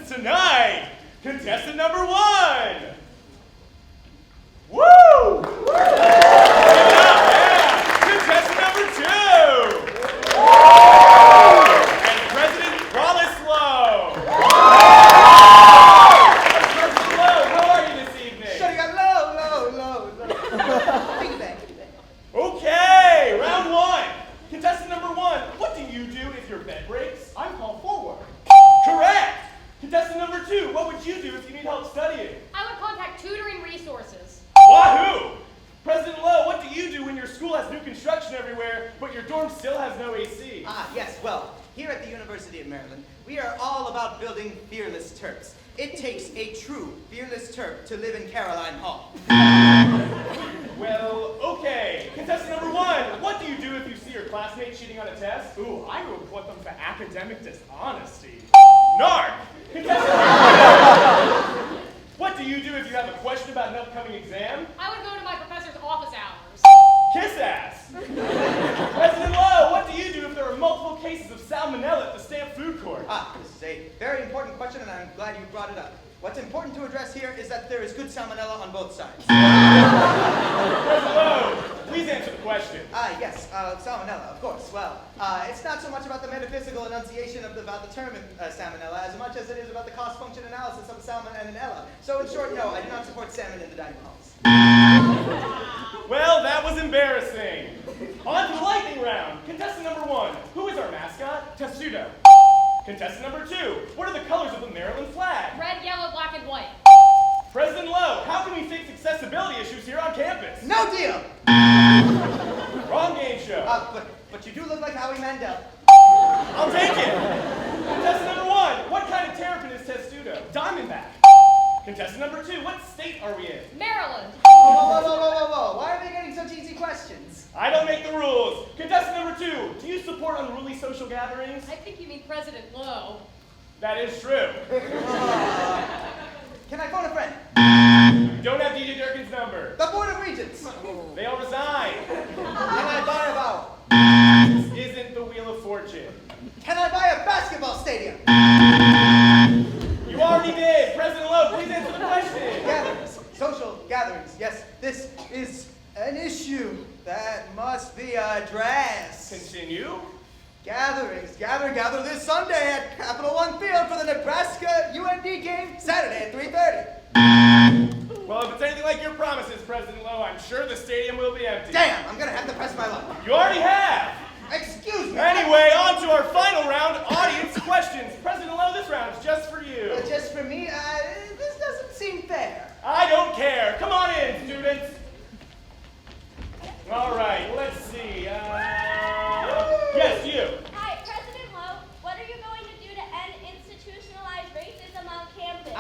contestants tonight. Contestant number 1. Woo! Give it up, yeah. Contestant number 2. And President Wallace Lowe. President Lowe, how are you this evening? Shutting up low. Piggyback. Okay, round 1. Contestant number 1, what do you do if your bed breaks? I'm called forward. Correct. Contestant number 2, what would you do if you need help studying? I would contact tutoring resources. Wahoo! President Lowe, what do you do when your school has new construction everywhere, but your dorm still has no AC? Yes, well, here at the University of Maryland, we are all about building fearless Terps. It takes a true fearless Terp to live in Caroline Hall. Well, okay. Contestant number 1, what do you do if you see your classmate cheating on a test? Ooh, I report them for academic dishonesty. Narc! Contestant number 2, what do you do if you have a question about an upcoming exam? I would go to my professor's office hours. Kiss ass! President Lowe, what do you do if there are multiple cases of salmonella at the Stamp Food Court? This is a very important question, and I'm glad you brought it up. What's important to address here is that there is good salmonella on both sides. President Lowe, please answer the question. Yes, salmonella, of course. Well, it's not so much about the metaphysical enunciation about the term salmonella as much as it is about the cost-function analysis of salmon and an ella. So in short, no, I do not support salmon in the dining halls. Well, that was embarrassing. On to the lightning round. Contestant number 1, who is our mascot? Testudo. Contestant number 2, what are the colors of the Maryland flag? Red, yellow, black, and white. President Lowe, how can we fix accessibility issues here on campus? No deal! Wrong game show. But you do look like Howie Mandel. I'll take it. Contestant number 1, what kind of terrapin is Testudo? Diamondback. Contestant number 2, what state are we in? Maryland. Whoa. Why are they getting such easy questions? I don't make the rules. Contestant number 2, do you support unruly social gatherings? I think you mean President Lowe. That is true. Can I phone a friend? You don't have DJ Durkin's number. The Board of Regents. They all resigned. Can I buy a vowel? This isn't the Wheel of Fortune. Can I buy a basketball stadium? You already did. President Lowe, please answer the question. Gatherings. Social gatherings. Yes, this is an issue that must be addressed. Continue. Gatherings. Gather this Sunday at Capital One Field for the Nebraska UND game, Saturday at 3:30. Well, if it's anything like your promises, President Lowe, I'm sure the stadium will be empty. Damn, I'm gonna have to press my luck. You already have. Excuse me. Anyway, on to our final round, audience questions. President Lowe, this round is just for you. Just for me, this doesn't seem fair. I don't care. Come on in, students. All right, let's see. Yes, you. Hi, President Lowe. What are you going to do to end institutionalized racism on campus?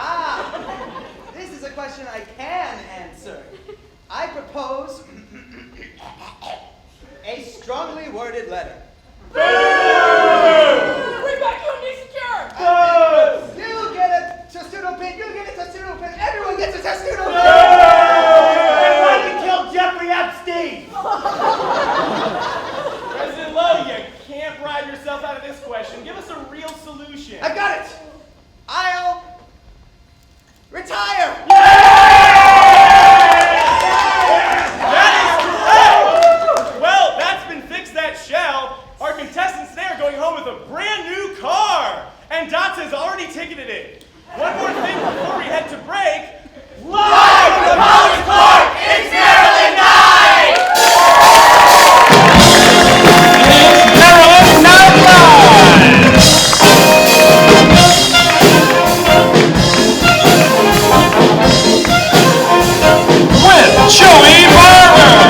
This is a question I can answer. I propose a strongly worded letter. Boo! Bring back UND secure! You get a testudo pin, you get a testudo pin, everyone gets a testudo pin! Everybody kill Jeffrey Epstein! President Lowe, you can't bribe yourself out of this question. Give us a real solution. I got it! I'll retire! That is correct! Well, that's been fixed, that shell. Our contestants today are going home with a brand new car. And Dots has already ticketed it. One more thing before we head to break. Live from College Park, it's Maryland Night! Maryland Night Live! With Joey Barber!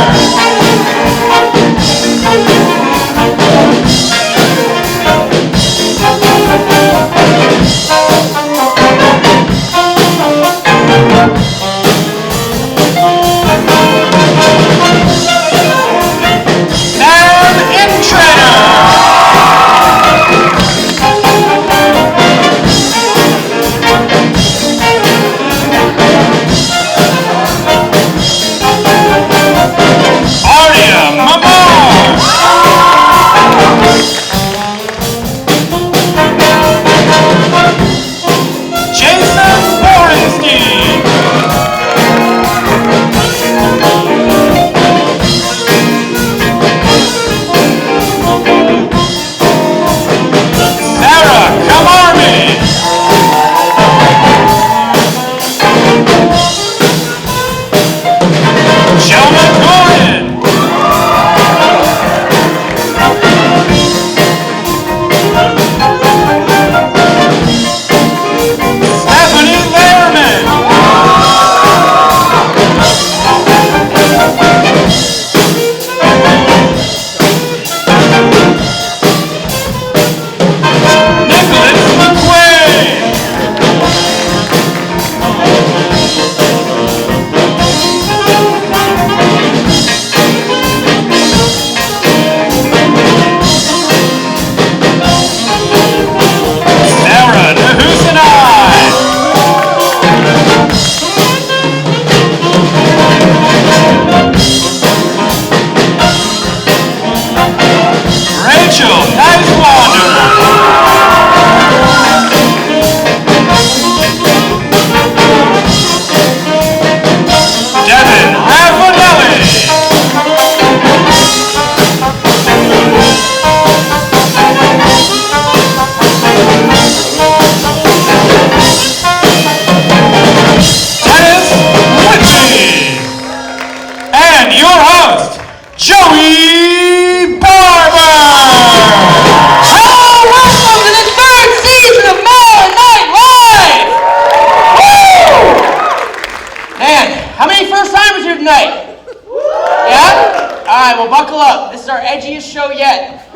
edgiest show yet.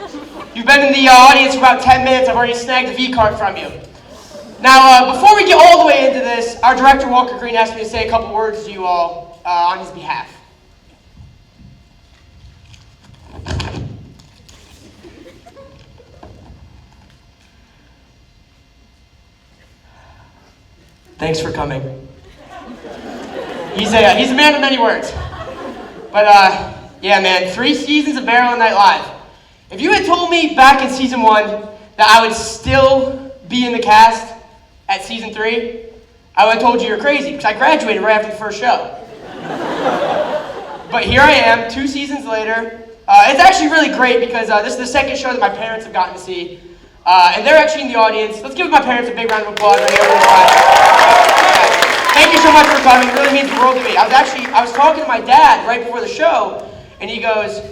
You've been in the audience for about 10 minutes. I've already snagged the V-card from you. Now, before we get all the way into this, our director, Walker Green, asked me to say a couple words to you all on his behalf. Thanks for coming. He's a man of many words. But, yeah, man, 3 seasons of Maryland Night Live. If you had told me back in season 1 that I would still be in the cast at season 3, I would have told you you're crazy, because I graduated right after the first show. But here I am, 2 seasons later. It's actually really great because this is the second show that my parents have gotten to see. And they're actually in the audience. Let's give my parents a big round of applause right here. Thank you so much for coming. It really means the world to me. I was talking to my dad right before the show, and he goes,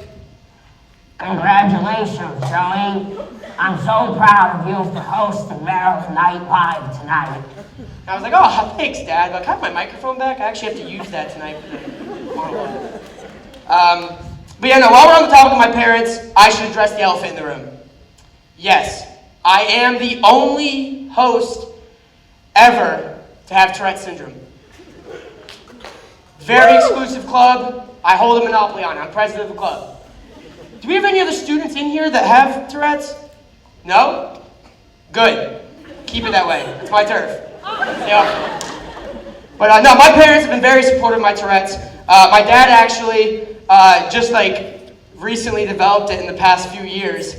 "Congratulations, Joey. I'm so proud of you for hosting Maryland Night Live tonight." And I was like, "Oh, thanks, Dad. Like, I have my microphone back. I actually have to use that tonight for the monologue." But yeah, no, while we're on the topic of my parents, I should address the elephant in the room. Yes, I am the only host ever to have Tourette syndrome. Very exclusive club. I hold a monopoly on it. I'm president of the club. Do we have any other students in here that have Tourette's? No? Good. Keep it that way. It's my turf. Yeah. But no, my parents have been very supportive of my Tourette's. My dad actually just like recently developed it in the past few years.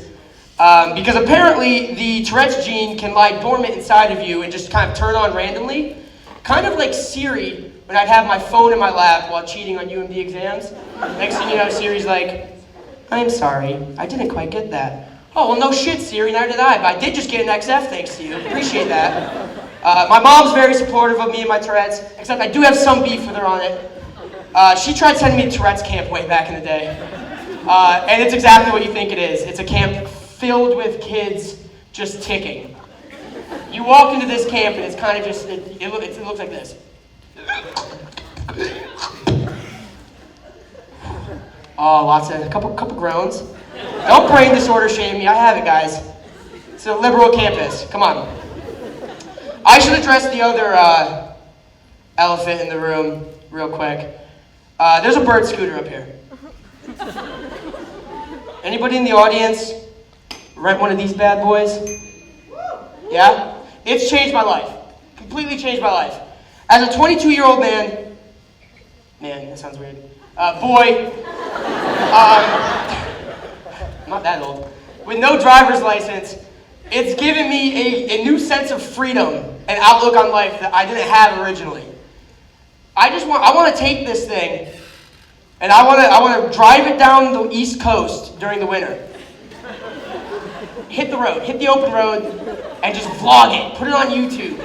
Because apparently the Tourette's gene can lie dormant inside of you and just kind of turn on randomly. Kind of like Siri when I'd have my phone in my lap while cheating on UMD exams. Next thing you know, Siri's like, "I'm sorry, I didn't quite get that." "Oh, well, no shit, Siri, neither did I, but I did just get an XF thanks to you. Appreciate that." My mom's very supportive of me and my Tourette's, except I do have some beef with her on it. She tried sending me to Tourette's camp way back in the day. And it's exactly what you think it is. It's a camp filled with kids just ticking. You walk into this camp and it's kind of just, it looks like this. Oh, a couple groans. Don't brain disorder shame me, I have it, guys. It's a liberal campus, come on. I should address the other elephant in the room real quick. There's a bird scooter up here. Anybody in the audience rent one of these bad boys? Yeah? It's changed my life. Completely changed my life. As a 22-year-old man, that sounds weird, boy, not that old, with no driver's license, it's given me a new sense of freedom and outlook on life that I didn't have originally. I want to take this thing and I want to drive it down the East Coast during the winter. Hit the open road, and just vlog it. Put it on YouTube.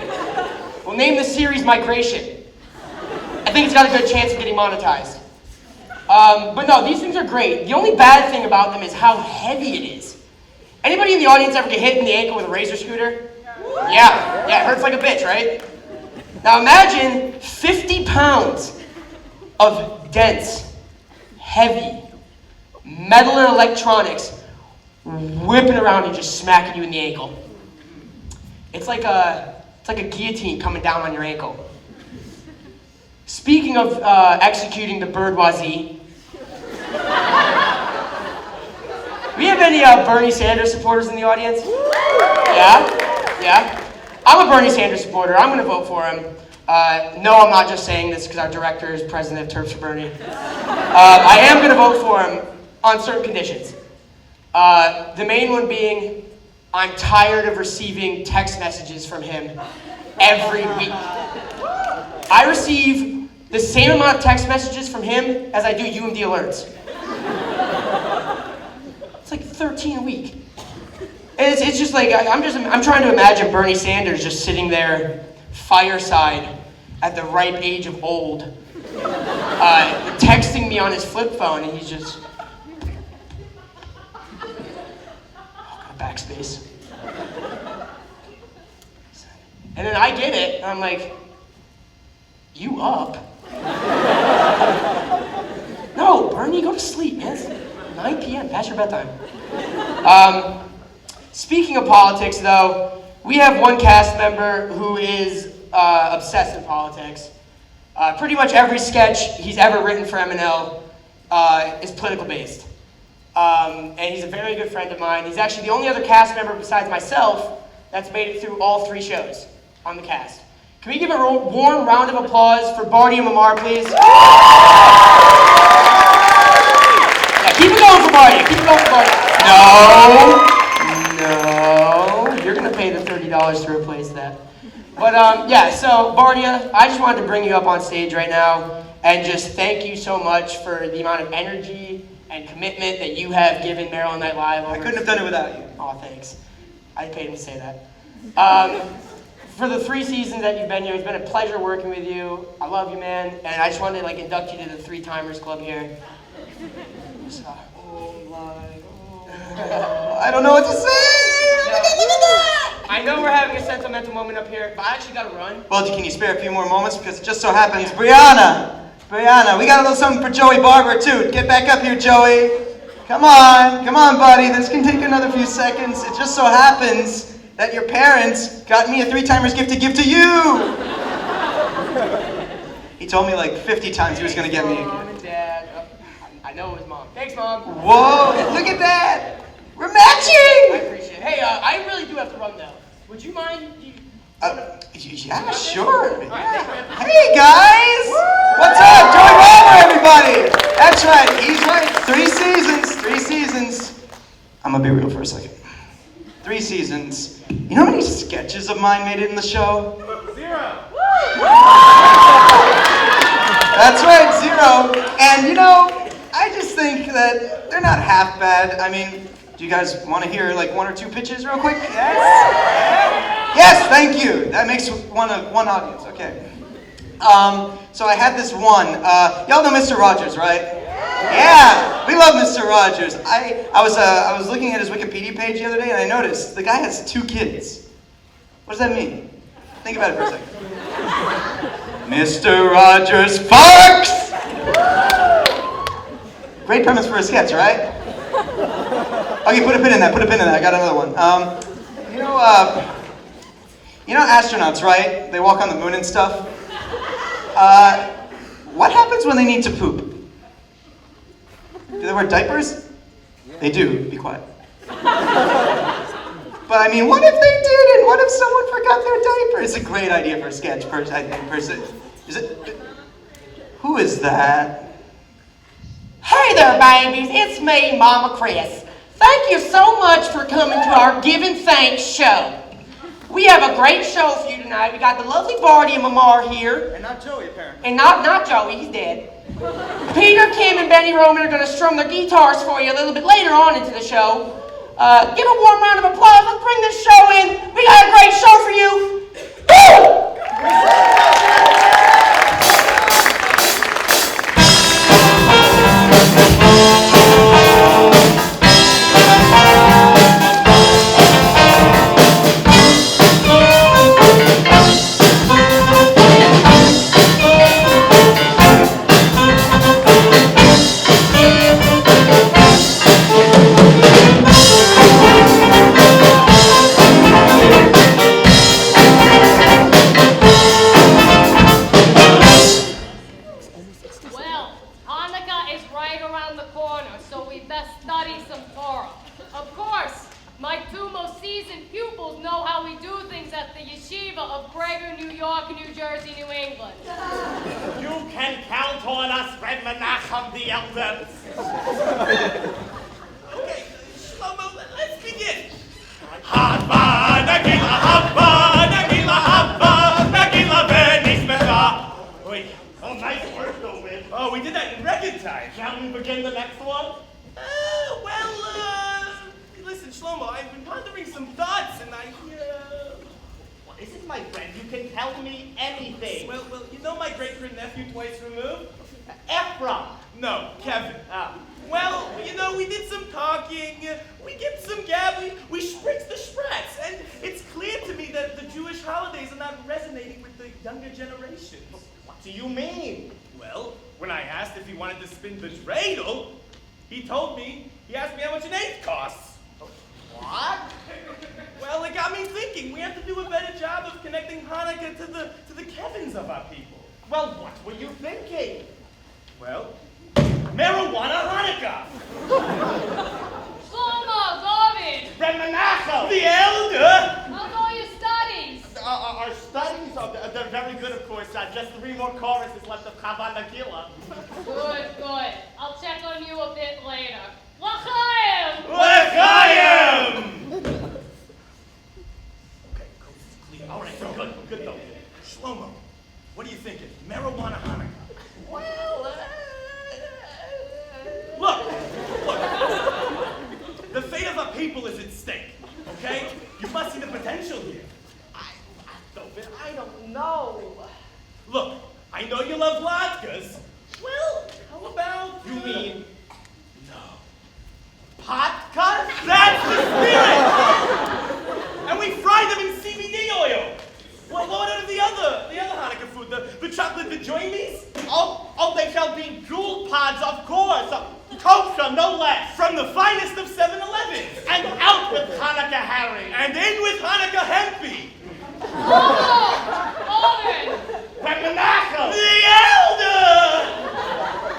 We'll name the series Migration. I think it's got a good chance of getting monetized. But no, these things are great. The only bad thing about them is how heavy it is. Anybody in the audience ever get hit in the ankle with a razor scooter? Yeah, it hurts like a bitch, right? Now imagine 50 pounds of dense, heavy metal and electronics whipping around and just smacking you in the ankle. It's like a guillotine coming down on your ankle. Speaking of executing the bourgeoisie, we have any Bernie Sanders supporters in the audience? Yeah? I'm a Bernie Sanders supporter. I'm going to vote for him. No, I'm not just saying this because our director is president of Terps for Bernie. I am going to vote for him on certain conditions. The main one being, I'm tired of receiving text messages from him every week. I receive the same amount of text messages from him as I do UMD alerts. It's like 13 a week. And it's just like, I'm trying to imagine Bernie Sanders just sitting there, fireside, at the ripe age of old, texting me on his flip phone, and he's just, backspace. And then I get it, and I'm like, you up? No, Bernie, go to sleep, man. 9 p.m., past your bedtime. Speaking of politics, though, we have one cast member who is obsessed with politics. Pretty much every sketch he's ever written for MNL is political based. And he's a very good friend of mine. He's actually the only other cast member besides myself that's made it through all 3 shows on the cast. Can we give a warm round of applause for Barty and Mamar, please? Yeah, keep it going for Barty. Keep it going for Barty. No. You're going to pay the $30 to replace that. But yeah, so Bardia, I just wanted to bring you up on stage right now and just thank you so much for the amount of energy and commitment that you have given Maryland Night Live. I couldn't have done it without you. Oh, thanks. I paid him to say that. For the 3 seasons that you've been here, it's been a pleasure working with you. I love you, man. And I just wanted to induct you to the 3-timers club here. So, I don't know what to say. I know we're having a sentimental moment up here, but I actually gotta run. Well, can you spare a few more moments? Because it just so happens, Brianna, we got a little something for Joey Barber too. Get back up here, Joey. Come on, buddy. This can take another few seconds. It just so happens that your parents got me a 3-timers gift to give to you. He told me like 50 times he was gonna get me a gift. Mom and Dad. I know it was Mom. Thanks, Mom. Whoa, look at that. We're I matching. appreciate it. Hey, I really do have to run though. Would you mind? Yeah, sure. All right, thanks, man. Hey guys! What's up? Joey Barber, everybody! That's right, he's right. 3 seasons. I'm gonna be real for a second. 3 seasons. You know how many sketches of mine made it in the show? 0. That's right, 0. And you know, I just think that they're not half bad. I mean, do you guys want to hear like 1 or 2 pitches real quick? Yes? Yes, thank you. That makes one audience, okay. So I had this one. Y'all know Mr. Rogers, right? Yeah, we love Mr. Rogers. I was looking at his Wikipedia page the other day and I noticed the guy has 2 kids. What does that mean? Think about it for a second. Mr. Rogers farts! Great premise for a sketch, right? Okay, put a pin in that. I got another one. You know astronauts, right? They walk on the moon and stuff. What happens when they need to poop? Do they wear diapers? They do. Be quiet. But I mean, what if they didn't? What if someone forgot their diaper? It's a great idea for a sketch. Is it? Who is that? Hey there, babies. It's me, Mama Chris. Thank you so much for coming to our Giving Thanks show. We have a great show for you tonight. We got the lovely Barty and Mamar here. And not Joey, apparently. And not Joey, he's dead. Peter, Kim, and Benny Roman are going to strum their guitars for you a little bit later on into the show. Give a warm round of applause. Let's bring this show in. We got a great show for you. Woo! Well, when I asked if he wanted to spin the dreidel, he told me He asked me how much an eighth costs. What? Well, it got me thinking. We have to do a better job of connecting Hanukkah to the Kevins of our people. Well, what were you thinking? Well, marijuana Hanukkah. Shlomo, David, Reb Menachem! The elder. how's all your studies? Our studies, they're very good, of course. Just 3 more choruses left of Chavah Nagila. Good. I'll check on you a bit later. L'chaim! L'chaim! Okay, coast is clear. All right, good though. Shlomo, what are you thinking? Marijuana Hanukkah. Well, Look. The fate of our people is at stake, okay? You must see the potential here. I don't know. Look, I know you love latkes. Well, how about... You mean No. Potkas? That's the spirit! And we fry them in CBD oil. Well, what are the other Hanukkah food? The chocolate vajoimies? Oh, they shall be jewel pods, of course. Kosher, no less. From the finest of 7-Elevens. And out with Hanukkah Harry. And in with Hanukkah Hempy. David! Reb Menachem! The elder!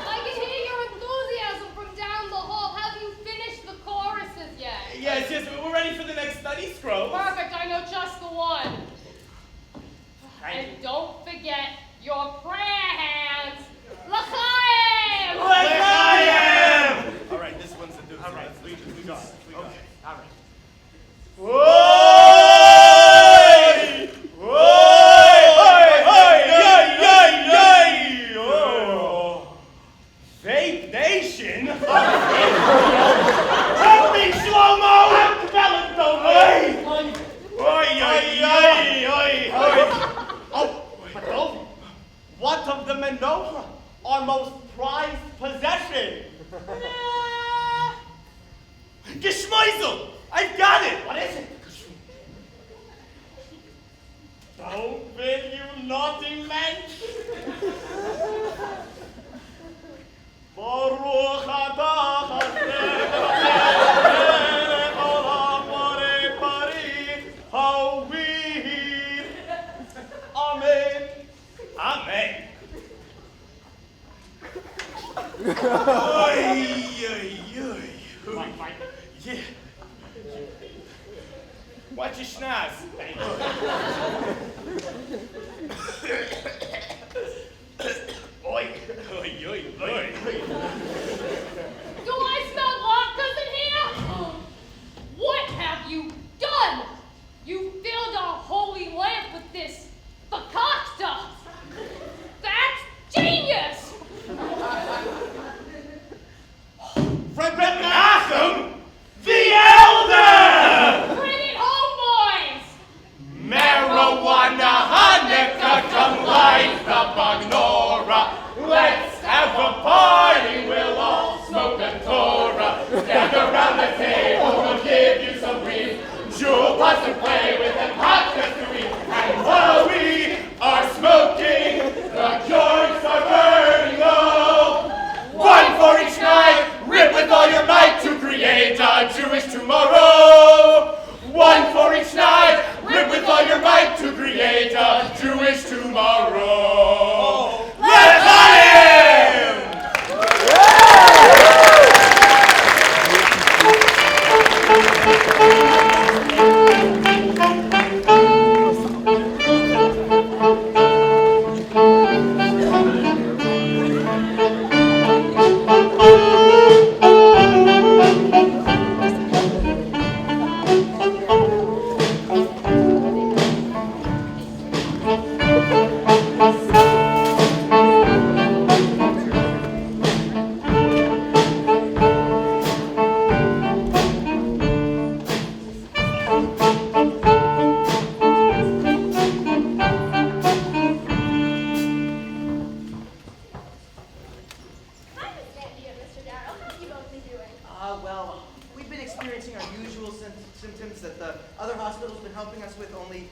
I can hear your enthusiasm from down the hall. Have you finished the choruses yet? Yes, we're ready for the next study scroll. Perfect, I know just the one. And don't forget your prayer hands. L'chaim! L'chaim! All right, this one's the doozy. All right, we got it. Okay, all right. Vape Nation? Help me, Shlomo! I'm felon, Oh, but Dovey, what of the menorah, our most prized possession? Geschmeisel! I've got it! What is it? Don't bid you naughty mensch! Baruch atah Hashem melech olam borei pari ha'ovir. Amen. Amen. Yeah. Watch your schnoz. Oi. Do I smell latkes in here? What have you done? You filled our holy lamp with this fakakta. That's genius! Reb Menachem! The elder! Bring it home, boys! Marijuana Hanukkah, come light the menorah. Let's have a party, we'll all smoke a Torah. Gather round the table, we'll give you some brief. Jewel pots to play with and latkes to eat. And while we are smoking, the joints are burning low. One for each night, rip with all your might to create a Jewish tomorrow. One for each night, rip with all your might to create a Jewish tomorrow. L'chaim! symptoms that the other hospital's been helping us with, only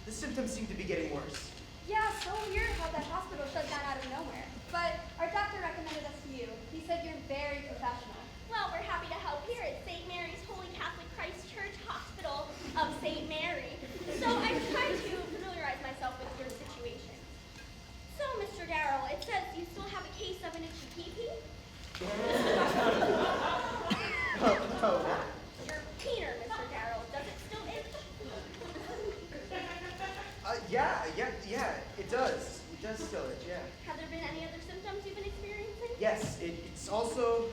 the symptoms seem to be getting worse. Yeah, so weird how that hospital shut down out of nowhere. But our doctor recommended us to you. He said you're very professional. Well, we're happy to help It says you still have a case of an itchy pee-pee. Oh, Your peener, Mr. Darrell. Does it still itch? yeah, it does. It does still itch, yeah. Have there been any other symptoms you've been experiencing? Yes, it's also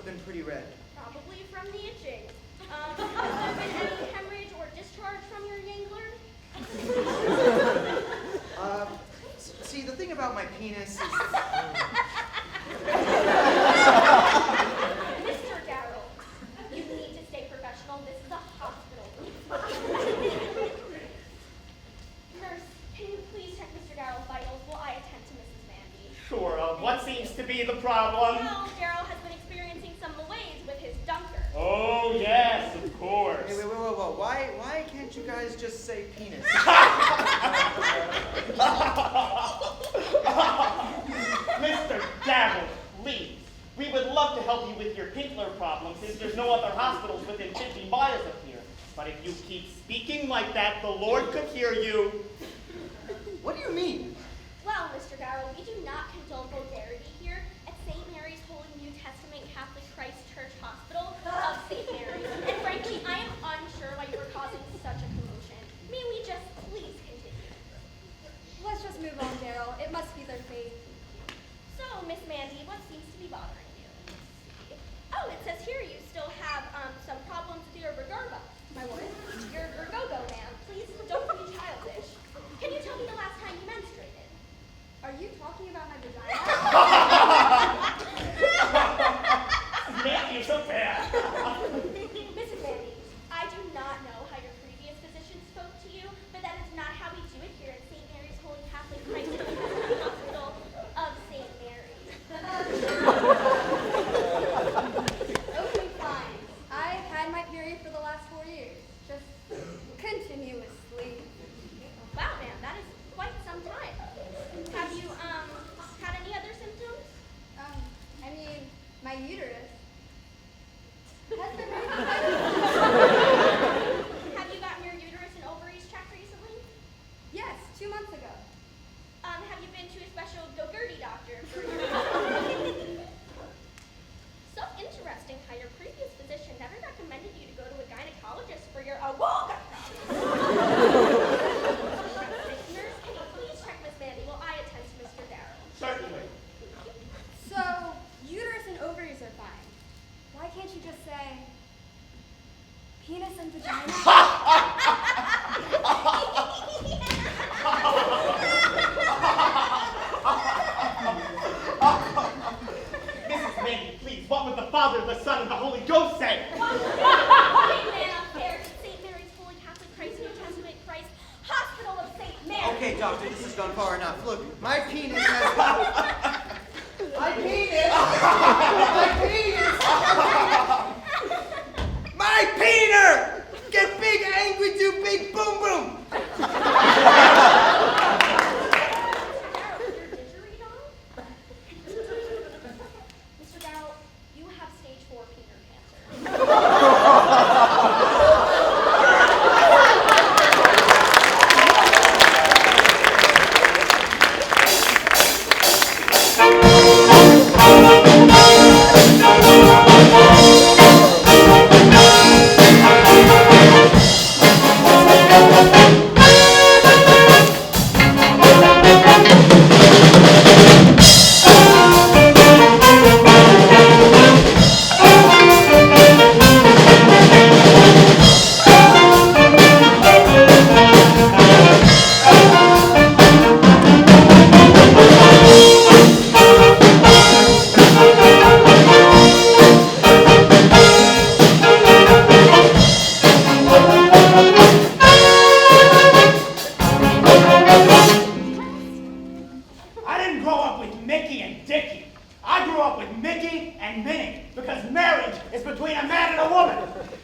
been pretty red. Probably from the itching. Has there been any hemorrhage or discharge from your yangler? See, the thing about my penis is... Mr. Darrell, you need to stay professional. This is a hospital. Nurse, can you please check Mr. Darrell's vitals while I attend to Mrs. Mandy? Sure, what seems to be the problem? Well, Darrell has been experiencing some malaise with his dunker. Oh, yes, of course. Hey, whoa. Why can't you guys just say penis? Mr. Darrell, please. We would love to help you with your pinkler problem since there's no other hospitals within 50 miles of here. But if you keep speaking like that, the Lord could hear you. What do you mean? Well, Mr. Darrell, we do not condone vulgarity here at St. Mary's Holy New Testament Catholic Christ Church Hospital of St. Mary's. And frankly, I am unsure why you are causing such a commotion. May we just please continue? Let's just move on, Darrell. It must be their fate. So, Miss Mandy, what seems to be bothering you? Oh, it says here you still have some problems with your regurba. My what? Your ergogo, ma'am. Please don't be childish. Can you tell me the last time you menstruated? Are you talking about my vagina? Man, you're so bad. Mrs. Mandy, I do not know how your previous physician spoke to you, but that is not how we do it here at St. Mary's Holy Catholic Christ Hospital of St. Mary's. Okay, fine. I've had my period for the last 4 years. Just continuously. Wow, ma'am, that is quite some time. Have you, had any other symptoms? I mean, my uterus has been very Have you gotten your uterus and ovaries checked recently? Yes, 2 months ago. Have you been to a special go-gurdy doctor for your... So interesting how your previous physician never recommended you to go to a gynecologist for your awoga. Nurse, can you please check Miss Mandy while I attend to Mr. Darrell? Certainly. So, uterus and ovaries are fine. Why can't you just say penis and vagina? Mrs. Mandy, please, what would the Father, the Son, and the Holy Ghost say? Big man upstairs at St. Mary's Holy Catholic Christ New Testament Christ Hospital of St. Mary. Okay, doctor, this has gone far enough. Look, my penis has... My penis! My penis! My peener! Get big, angry, do big, boom, boom! Darrell, is your didgeridoo? Mr. Darrell, you have stage 4 peener cancer. I didn't grow up with Mickey and Dickie. I grew up with Mickey and Minnie because marriage is between a man and a woman.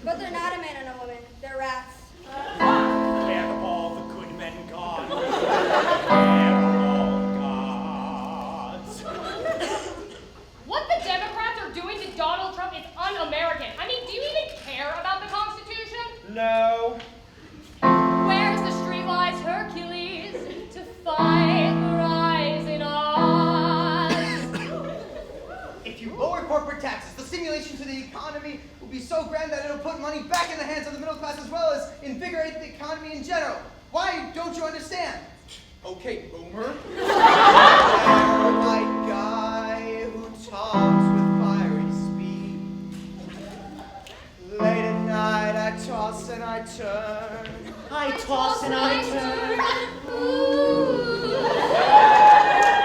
But they're not a man and a woman. They're rats. Where have all the good men gone? Where are all gods? What the Democrats are doing to Donald Trump is un-American. I mean, do you even care about the Constitution? No. Where's the streetwise Hercules to fight the rising odds? stimulation to the economy will be so grand that it'll put money back in the hands of the middle class as well as invigorate the economy in general. Why don't you understand? Okay, boomer. There, my guy who talks with fiery speed. Late at night I toss and I turn. I toss and I turn.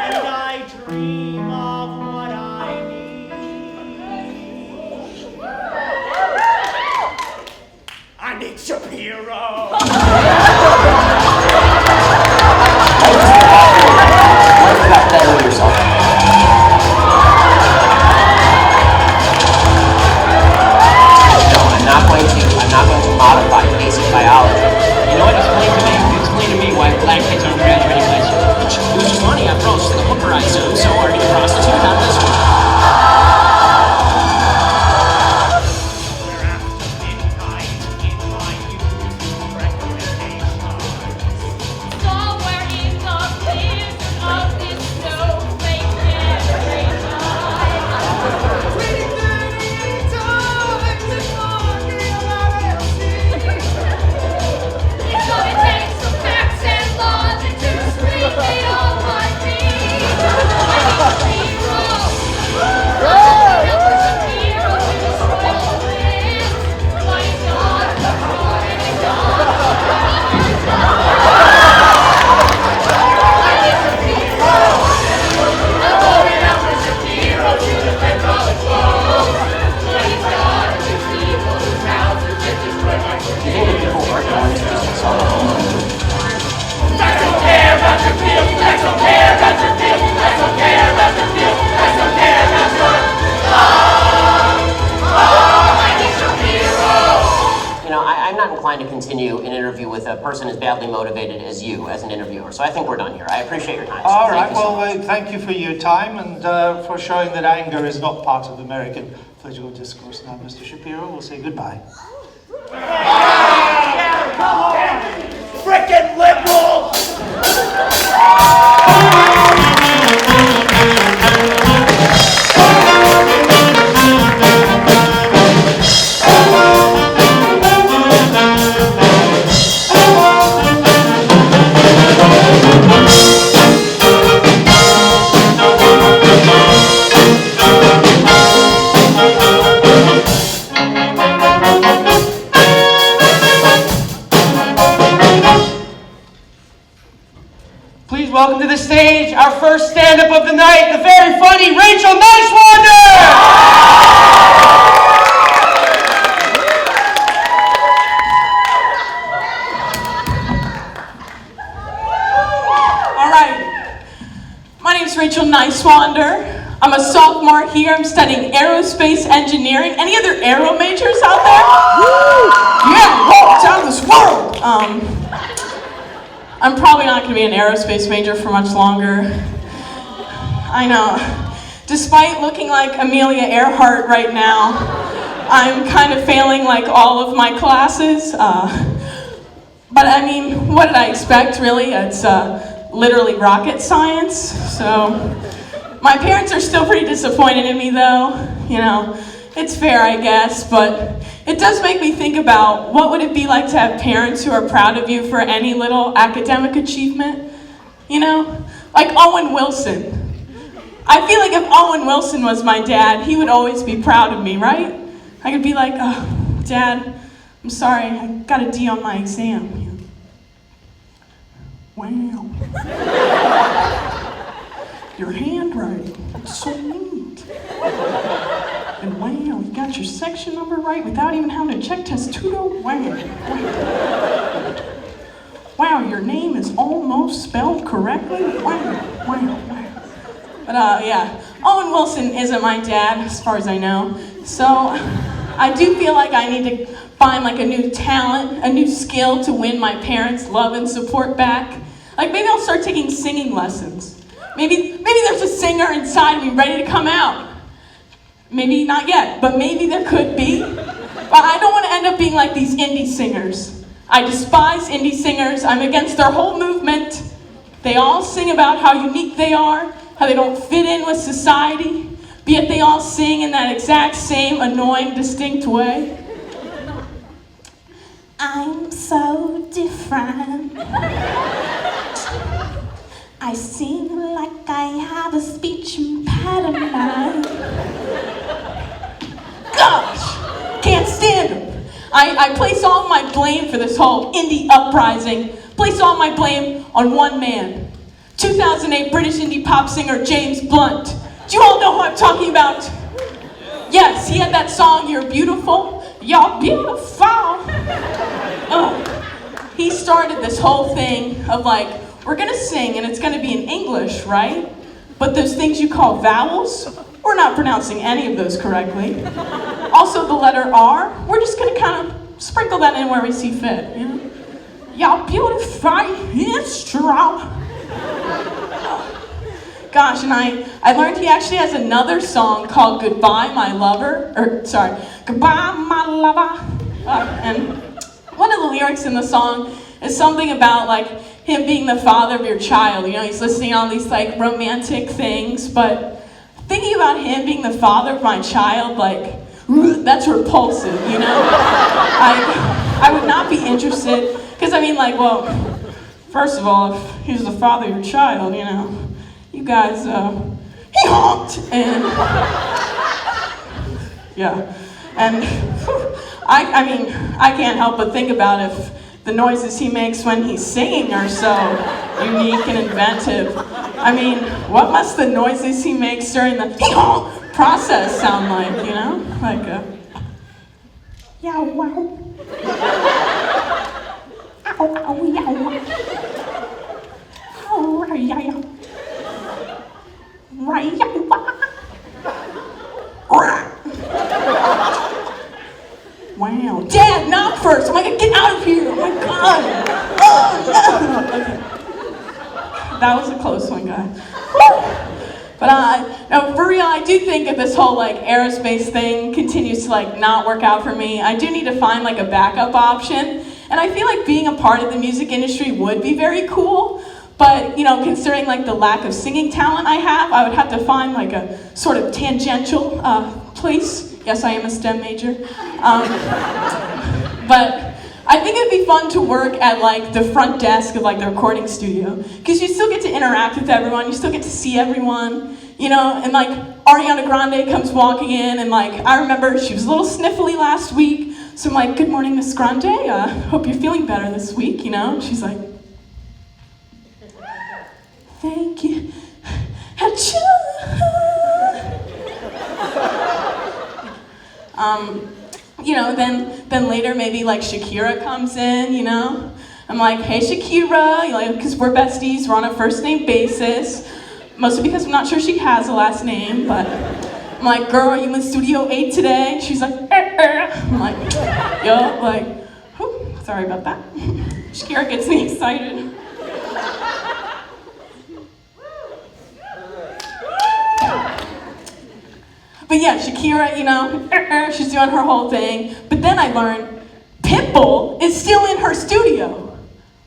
And I dream of what I need. I need Shapiro. I'm not going to modify basic biology. You know what? Explain to me why black kids aren't graduating high school. It was just money, after all. It's the hooker, I assume. So are you a prostitute? How does this work? Somewhere in the clears of this snowflake generation. Reading 38 times before realizing. So it takes some facts and logic to scream it on my feet. I need Shapiro. Shapiro to destroy all this. Why is God destroying God? I need Shapiro. I'm going after Shapiro to defend all its woes. Why is God to people whose houses get destroyed by Do you think that people working on this business are I don't care about your field. I don't care about your field. I don't care about your field. I don't care about your I need Shapiro. You know, I'm not inclined to continue an interview with a person as badly motivated as you as an interviewer. So I think we're done here. I appreciate your time. All Thank right, you so well, much. thank you for your time and for showing that anger is not part of American political discourse. Now, Mr. Shapiro, we'll say goodbye. Frickin' liberal! Please welcome to the stage our first stand-up of the night, the very funny Rachel Nicewander! All right. My name is Rachel Nicewander. I'm a sophomore here. I'm studying aerospace engineering. Any other aero majors out there? Yeah, whoa, it's out of this world. I'm probably not going to be an aerospace major for much longer. I know. Despite looking like Amelia Earhart right now, I'm kind of failing like all of my classes. But I mean, what did I expect, really? It's literally rocket science. So my parents are still pretty disappointed in me, though. You know, it's fair, I guess, but it does make me think about what would it be like to have parents who are proud of you for any little academic achievement? You know, like Owen Wilson. I feel like if Owen Wilson was my dad, he would always be proud of me, right? I could be like, oh, Dad, I'm sorry, I got a D on my exam. Wow. Your handwriting is so neat. And wow, you got your section number right without even having to check testudo. Wow. Wow, your name is almost spelled correctly. Wow. But yeah, Owen Wilson isn't my dad, as far as I know. So I do feel like I need to find like a new talent, a new skill to win my parents' love and support back. Like maybe I'll start taking singing lessons. Maybe there's a singer inside of me ready to come out. Maybe not yet, but maybe there could be. But I don't want to end up being like these indie singers. I despise indie singers. I'm against their whole movement. They all sing about how unique they are, how they don't fit in with society. but yet they all sing in that exact same annoying, distinct way. I'm so different. I sing like I have a speech impediment. Gosh, can't stand them. I place all my blame for this whole indie uprising, place all my blame on one man. 2008 British indie pop singer James Blunt. Do you all know who I'm talking about? Yes, he had that song, You're Beautiful, You're Beautiful. He started this whole thing of like, we're gonna sing and it's gonna be in English, right? But those things you call vowels, we're not pronouncing any of those correctly. Also the letter R, we're just gonna kind of sprinkle that in where we see fit, you know? You're beautiful, it's strong. Gosh, and I learned he actually has another song called Goodbye My Lover, Goodbye My Lover. And one of the lyrics in the song is something about like him being the father of your child. You know, he's listening to all these like romantic things, but thinking about him being the father of my child, like, that's repulsive, you know? I would not be interested, because I mean like, well, first of all, if he's the father of your child, you know, you guys, he honked, and, yeah, and I mean, I can't help but think about if the noises he makes when he's singing are so unique and inventive. I mean, what must the noises he makes during the hee-haw process sound like, you know? Like a, yow wow. Ow, ow, yow wow. Oh, right, yow, yow. Right, yow, wow. Wow. Dad, knock first. I'm like, get out of here. Oh my God. Oh, no. Okay. That was a close one, guys. But no, for real, I do think if this whole like aerospace thing continues to like not work out for me, I do need to find like a backup option. And I feel like being a part of the music industry would be very cool. But, you know, considering like the lack of singing talent I have, I would have to find like a sort of tangential place. Yes, I am a STEM major. But I think it'd be fun to work at like the front desk of like the recording studio, because you still get to interact with everyone, you still get to see everyone, you know, and like Ariana Grande comes walking in, and like I remember she was a little sniffly last week, so I'm like, good morning, Miss Grande, hope you're feeling better this week, you know, and she's like, thank you, achoo. You know, then later maybe like Shakira comes in, you know. I'm like, hey Shakira, you know, because we're besties, we're on a first name basis. Mostly because I'm not sure she has a last name, but I'm like, girl, are you in Studio 8 today? She's like, I'm like, yo, like, whew, sorry about that. Shakira gets me excited. But yeah, Shakira, you know, she's doing her whole thing. But then I learned Pitbull is still in her studio.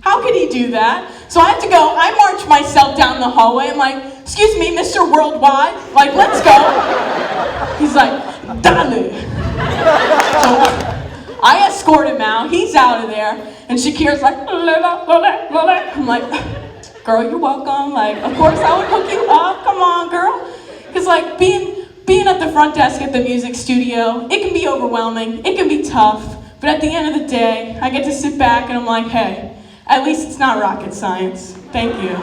How could he do that? So I have to go, I march myself down the hallway. I'm like, excuse me, Mr. Worldwide, like, let's go. He's like, dale. So I escort him out, he's out of there, and Shakira's like, I'm like, girl, you're welcome. Like, of course I would hook you up, come on, girl. Because like, being at the front desk at the music studio, it can be overwhelming, it can be tough, but at the end of the day, I get to sit back and I'm like, hey, at least it's not rocket science. Thank you.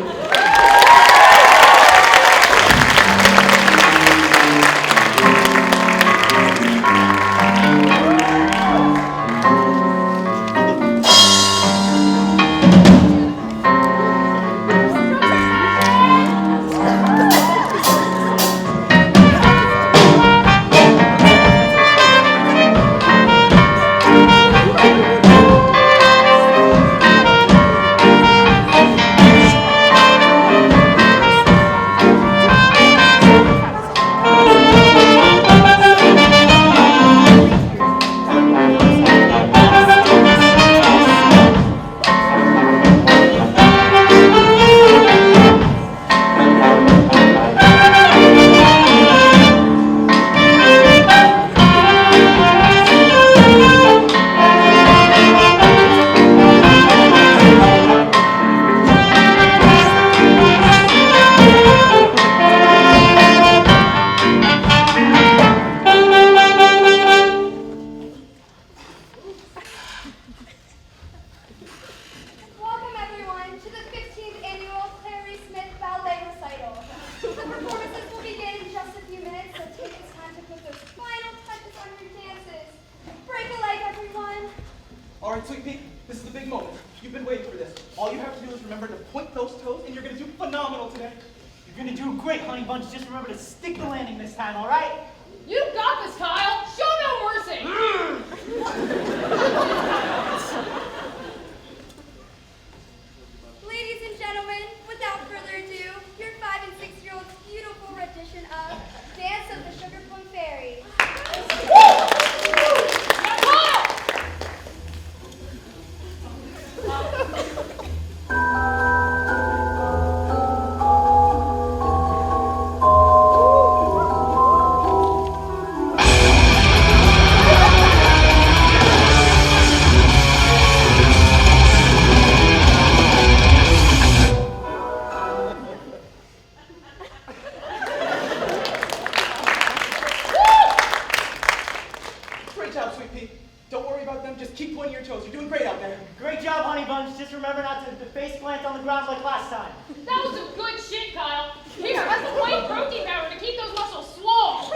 today. You're gonna do great, honey bunch. Just remember to stick the landing this time, all right? You got this, Kyle. Show no mercy. Ladies and gentlemen, without further ado, your 5 and 6-year-olds' beautiful rendition of Dance of the Sugar Plum Fairy. Great job, Sweet Pea. Don't worry about them. Just keep pointing your toes. You're doing great out there. Great job, honey bunch. Just remember not to face plant on the ground like last time. That was some good shit, Kyle. Here, have some white protein powder to keep those muscles swole.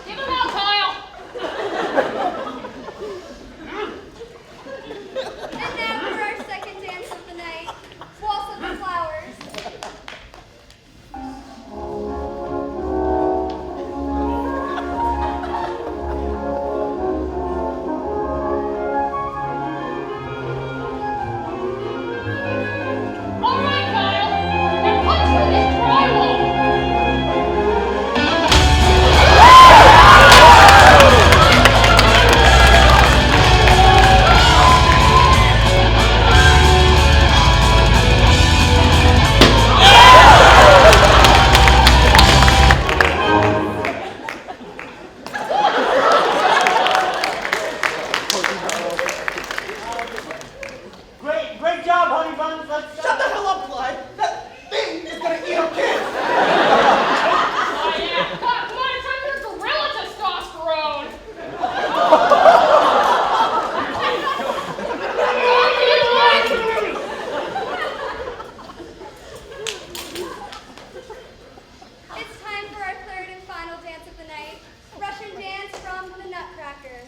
Give them out, Kyle. And now for our second dance of the night, Waltz of the Flowers. All right, Kyle. Now punch through this drywall. Great job, honey buns. Let's Shut the hell up, Clyde. That thing is gonna eat our kids. Oh, yeah. Come on, it's time for gorilla testosterone. It's time for our third and final dance of the night, Russian dance from the Nutcracker.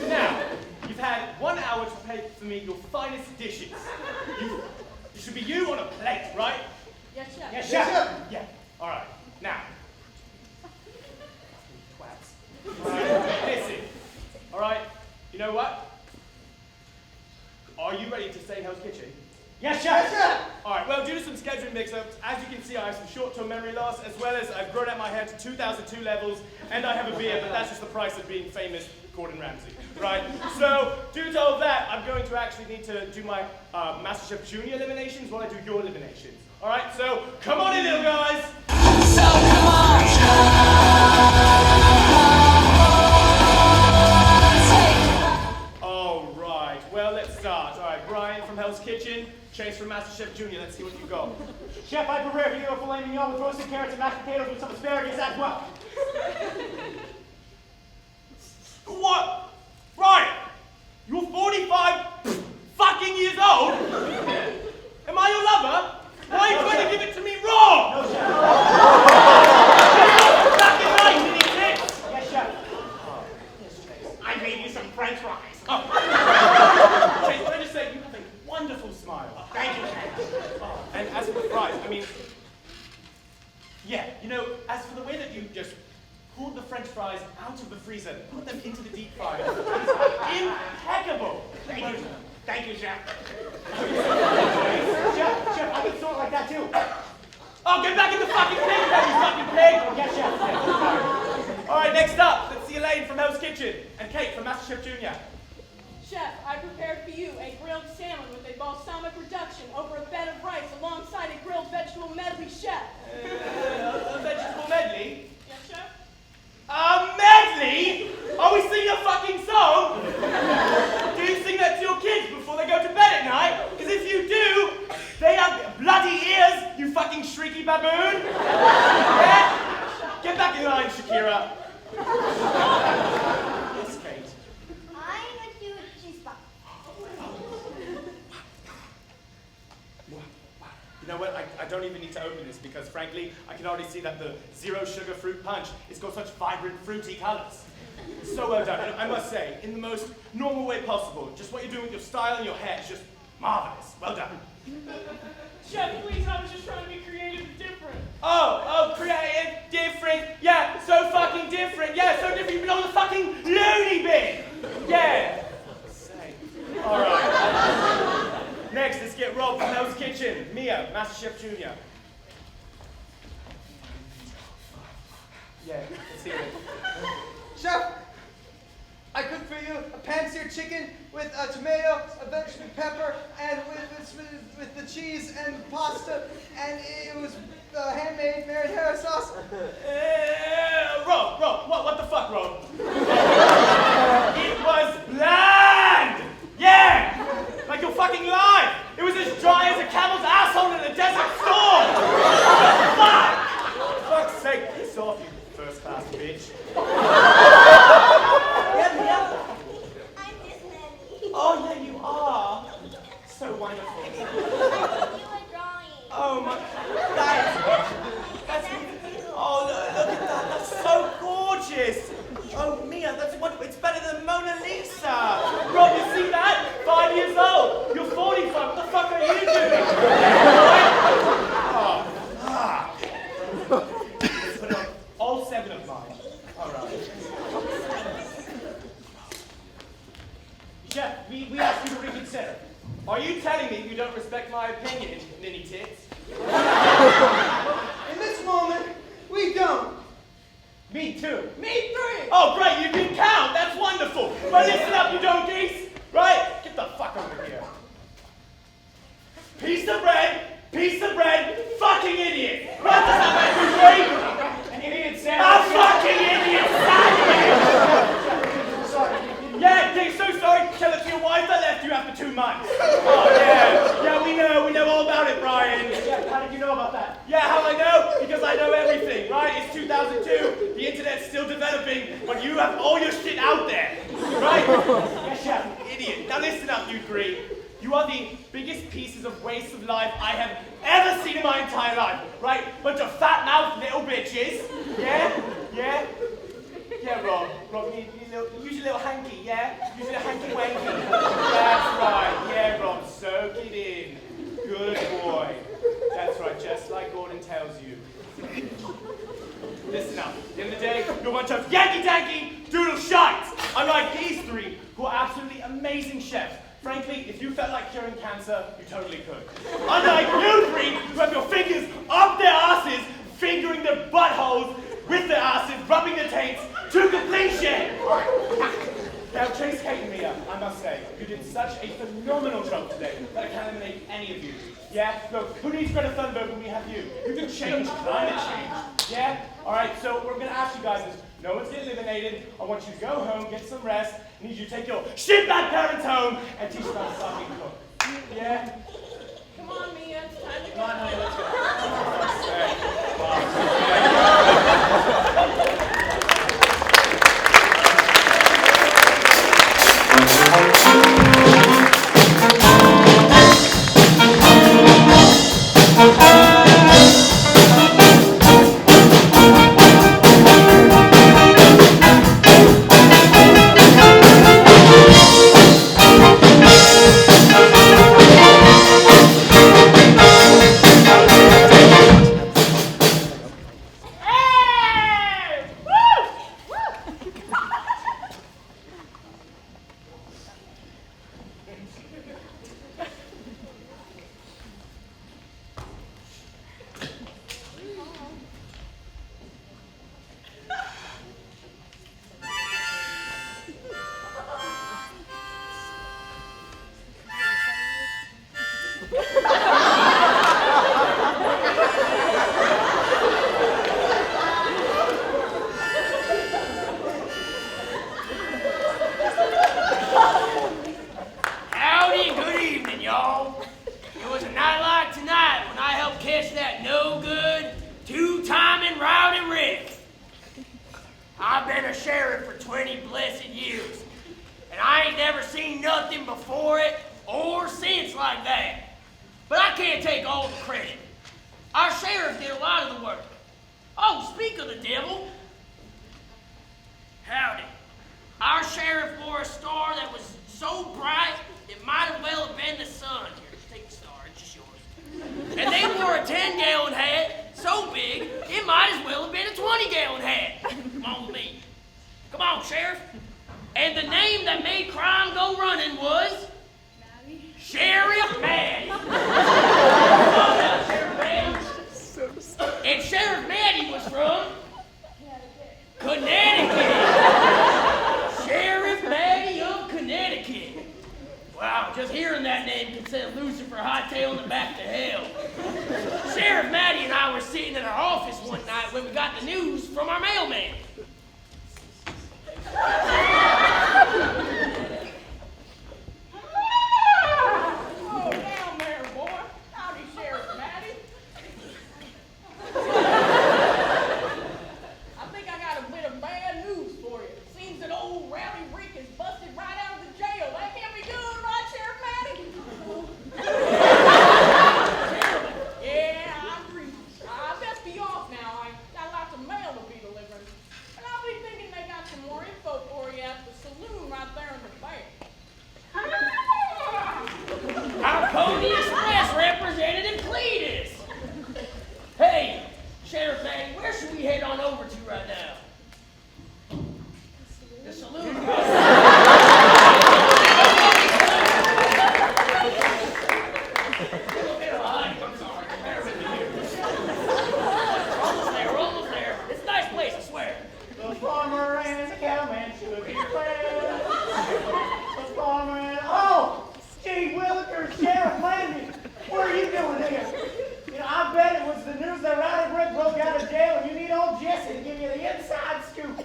Now, you've had 1 hour to prepare for me your finest dishes. It should be you on a plate, right? Yes, chef. Yes, chef. Yeah. All right. Now. Twats. Listen. All right. You know what? Are you ready to stay in Hell's Kitchen? Yes, chef. All right, well, due to some scheduling mix-ups, as you can see, I have some short-term memory loss, as well as I've grown out my hair to 2002 levels, and I have a beard, but that's just the price of being famous Gordon Ramsay, right? So, due to all that, I'm going to actually need to do my MasterChef Junior eliminations while I do your eliminations. All right, so come on in, little guys. So come on, All right, well, let's start. All right, Brian from Hell's Kitchen, Chase from Master Chef Junior. Let's see what you got. Chef, I prepared for you a filet mignon with roasted carrots and mashed potatoes with some asparagus as well. What? Brian, you're 45 fucking years old? Am I your lover? Why are you trying to give it to me wrong? No, Chef. Fucking right, did he tits? Yes, Chef. Yes, Chase. I made you some French fries. Oh. Chase, can I just say, you have a wonderful smile. Thank you, Chef. Oh, and as for the fries, I mean, yeah, you know, as for the way that you just pulled the French fries out of the freezer, put them into the deep fryer, impeccable. Thank you. Thank you, Chef. Chef, I can sort like that too. Oh, get back in the fucking pig, you fucking pig! Yes, Chef. All right, next up, let's see Elaine from Hell's Kitchen and Kate from Master Chef Junior. Chef, I prepared for you a grilled salmon with a balsamic reduction over a bed of rice alongside a grilled vegetable medley, Chef. A vegetable medley? Yes, Chef? A medley? Are we singing a fucking song? Do you sing that to your kids before they go to bed at night? Because if you do, they have bloody ears, you fucking shrieky baboon. Yeah? Get back in line, Shakira. Yes, Kate. I'm going to do cheese pop. You know what? I don't even need to open this because, frankly, I can already see that the zero sugar fruit punch has got such vibrant, fruity colors. So well done. And I must say, in the most normal way possible, just what you're doing with your style and your hair is just marvelous. Well done. Chef, please, I was just trying to be creative and different. Oh, creative, different. Yeah, so fucking different. Yeah, so different. You belong in the fucking loony bin. Yeah. All right. Next, let's get Rob from Hell's Kitchen. Mia, Master Chef Junior. Yeah, let's hear it. Chef, I cooked for you a pan-seared chicken with a tomato, a vegetable pepper, and with the cheese and pasta, and it was handmade Mary Harris sauce. Rob, what the fuck, Rob? It was bland! Yeah! Like your fucking life! It was as dry as a camel's asshole in a desert storm! Fuck! For fuck's sake, piss off, you first-class bitch. I'm Miss Nanny. Oh, yeah, you are. So wonderful. I do a drawing. Oh, my... That's... Oh, look at that. That's so gorgeous. Oh, Mia, that's wonderful. It's better than Mona Lisa. Rob, you see that? 5 years old. You're 45. What the fuck are you doing? Put on all 7 of mine. All right. Chef, we asked you to reconsider. Are you telling me you don't respect my opinion, Ninny Tits? In this moment, we don't. Me too. Me 3! Oh, great, you can count! That's wonderful! But listen up, you donkeys! Right? Get the fuck over here. Piece of bread, fucking idiot! What does that make you think? An idiot A sandwich. fucking idiot sandwich! Sorry. Yeah, they're so sorry. Tell it to your wife that left you after 2 months. Oh, yeah. Yeah, we know all about it, Brian. Chef, how did you know about that? Yeah, how I know? Because I know everything, right? It's 2002. The internet's still developing, but you have all your shit out there, right? Yes, Chef. Idiot. Now listen up, you 3. You are the biggest pieces of waste of life I have ever seen in my entire life, right? Bunch of fat-mouthed little bitches. Yeah? Yeah, Rob, use your little hanky, yeah? Use your hanky wanky. That's right, yeah, Rob, soak it in. Good boy. That's right, just like Gordon tells you. Listen up, at the end of the day, you're a bunch of Yankee-danky doodle shites. Unlike these 3, who are absolutely amazing chefs. Frankly, if you felt like curing cancer, you totally could. Unlike you 3, who have your fingers up their asses, fingering their buttholes with their asses, rubbing their taints to completion. Now, Chase, Kate, and Mia, I must say, You did such a phenomenal job today that I can't eliminate any of you. Yeah? Look, who needs Greta Thunberg when we have you? You can change climate change. Yeah? Alright, so what we're going to ask you guys is, no one's getting eliminated. I want you to go home, get some rest. I need you to take your shitbag parents home and teach them how to fucking cook. Yeah? Come on, Mia, it's time to go. Come on, honey, let's go. Howdy, good evening, y'all. It was a night like tonight when I helped catch that no-good, two-timing rowdy Rick. I've been a sheriff for 20 blessed years, and I ain't never seen nothing before it or since like that. But I can't take all the credit. Our sheriff did a lot of the work. Oh, speak of the devil. Howdy. Our sheriff wore a star that was so bright it might as well have been the sun. Here, take the star, it's just yours. And they wore a 10-gallon hat so big it might as well have been a 20-gallon hat. Come on with me. Come on, Sheriff. And the name that made crime go running was? Maddie. Sheriff Maddie. Come on now, Sheriff Maddie. And Sheriff Maddie was from? Connecticut. Sheriff Maddie of Connecticut. Wow, just hearing that name can send Lucifer hightailing it back to hell. Sheriff Maddie and I were sitting in our office one night when we got the news from our mailman. Oh, down there, boy. Howdy, Sheriff Maddie. I think I got a bit of bad news for you. Seems that old Rowdy Rick is busted right out of the jail. That can't be good, right, Sheriff Maddie? Yeah, I agree. I best be off now. I got lots of mail to be delivered. And I'll be thinking they got some more info for you at the saloon right there in the back. Our Pony Express representative Cletus. Hey, Sheriff Maddie, where should we head on over to right now? The saloon. I'm sorry. Bear with me here. We're almost there. It's a nice place, I swear. The farmer and his cowman should be friends. The farmer and... Oh! Gee Willikers, Sheriff Landy, what are you doing here? You know, I bet it was the news that Rowdy Rick broke out of jail and you need old Jesse to give you the inside scoop.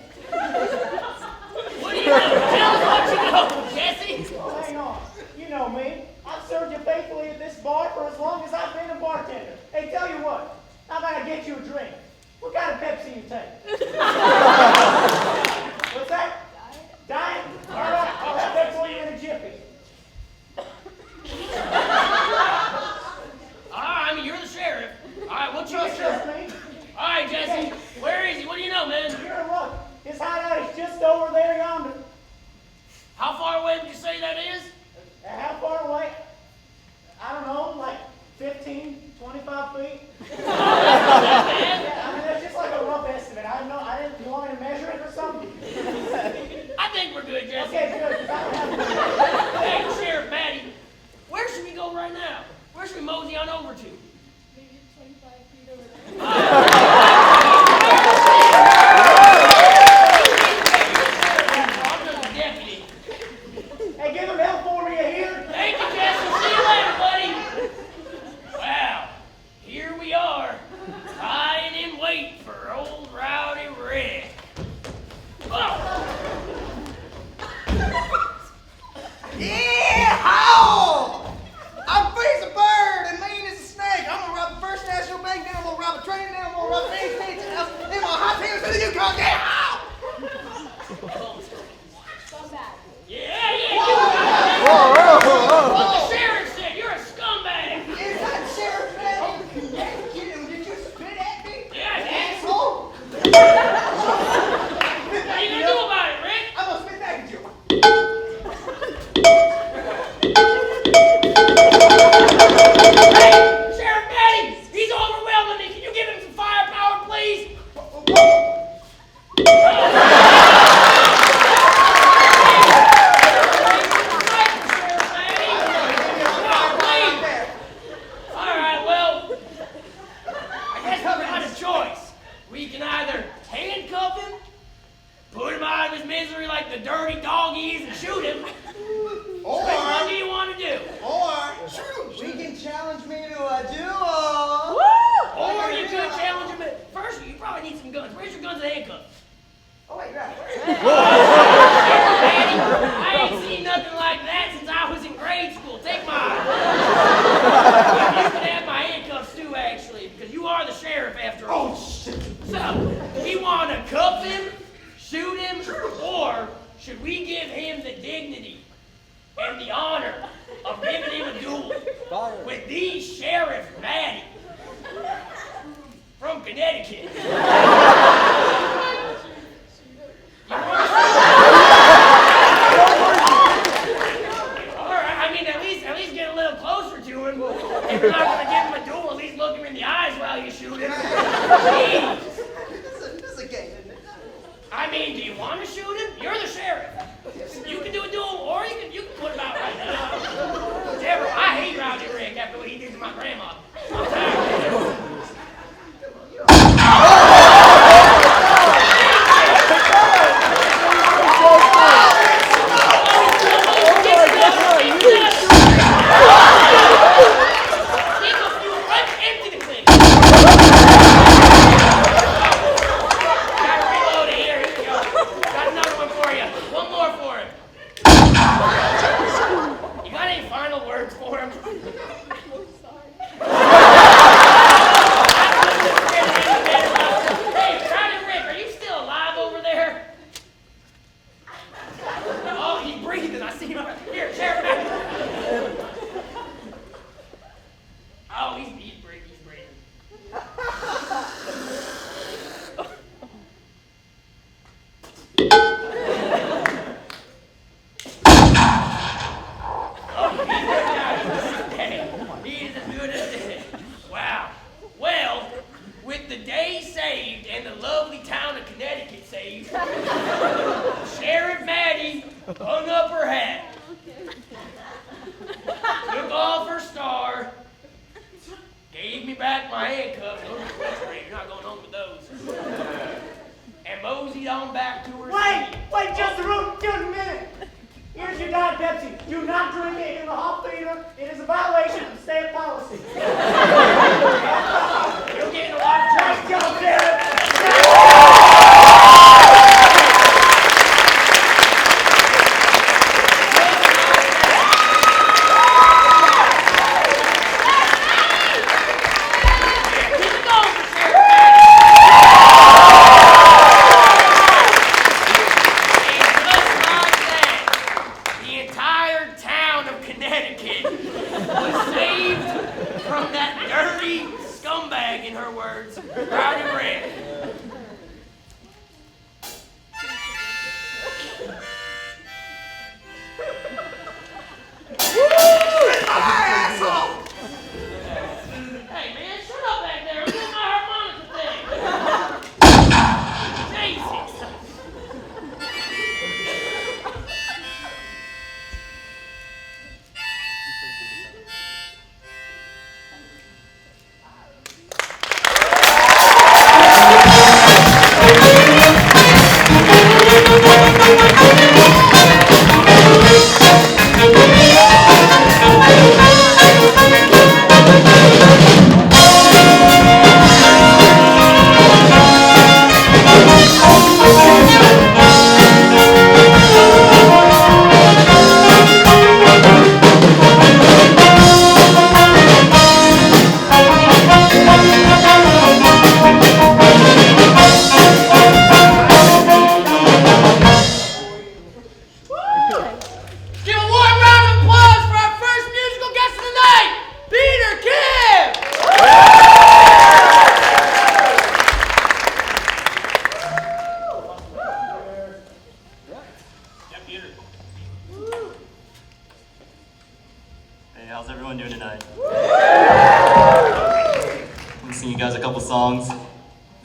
What do you know? Tell us what you know, Jesse. Oh, hang on. You know me. I've served you faithfully at this bar for as long as I've been a bartender. Hey, tell you what. How about I get you a drink? What kind of Pepsi you take? What's that? Diet? All right, I'll have that for you in a jiffy. All right, I mean, you're the sheriff. All right, we'll trust you. Trust me. All right, Jesse. Where is he? What do you know, man? You're in luck. His hideout is just over there yonder. How far away would you say that is? How far away? I don't know, like 15, 25 feet. Yeah, I mean, that's just like a rough estimate. I don't know. You want me to measure it or something? I think we're good, Jesse. Okay, good. 'Cause I don't have to. Hey, Sheriff Maddie, where should we go right now? Where should we mosey on over to? Maybe 25 feet over there. I'm just a deputy. Hey, give him hell for me rough face painted up in my hot fingers to the Yukon. Yeah! Scumbag. Yeah. Whoa. The sheriff said you're a scumbag. Is that Sheriff Manny? Did you spit at me? Yeah, Asshole! What are you gonna do about it, Rick? I'm gonna spit back at you. Hey, Sheriff Manny, he's overwhelming me. Can you give him some firepower, please? All right, well, I guess we've got a choice. We can either handcuff him, put him out of his misery like the dirty dog he is, and shoot him. Which one do you want to do? Or we can challenge me to a duel. Or you could challenge him. First, you probably need some guns. Where's your guns and handcuffs? Oh wait, right. I ain't seen nothing like that since I was in grade school. Take mine. You can have my handcuffs too, actually, because you are the sheriff after all. Oh shit. So, we want to cuff him, shoot him, or should we give him the dignity and the honor of giving him a duel with the Sheriff Maddie from Connecticut? Alright, I mean, at least get a little closer to him. If you're not going to give him a duel, at least look him in the eyes while you shoot him. Jeez. This is a game, isn't it? I mean, do you want to shoot him? You're the sheriff. You can do a duel, or you can put him out right now. Whichever. I hate Rowdy Rick after what he did to my grandma. I'm tired of him. Wait just a minute. Here's your Diet Pepsi. Do not drink it in the Hoff Theater. It is a violation of state policy. You're getting a lot of Nice job, Derek.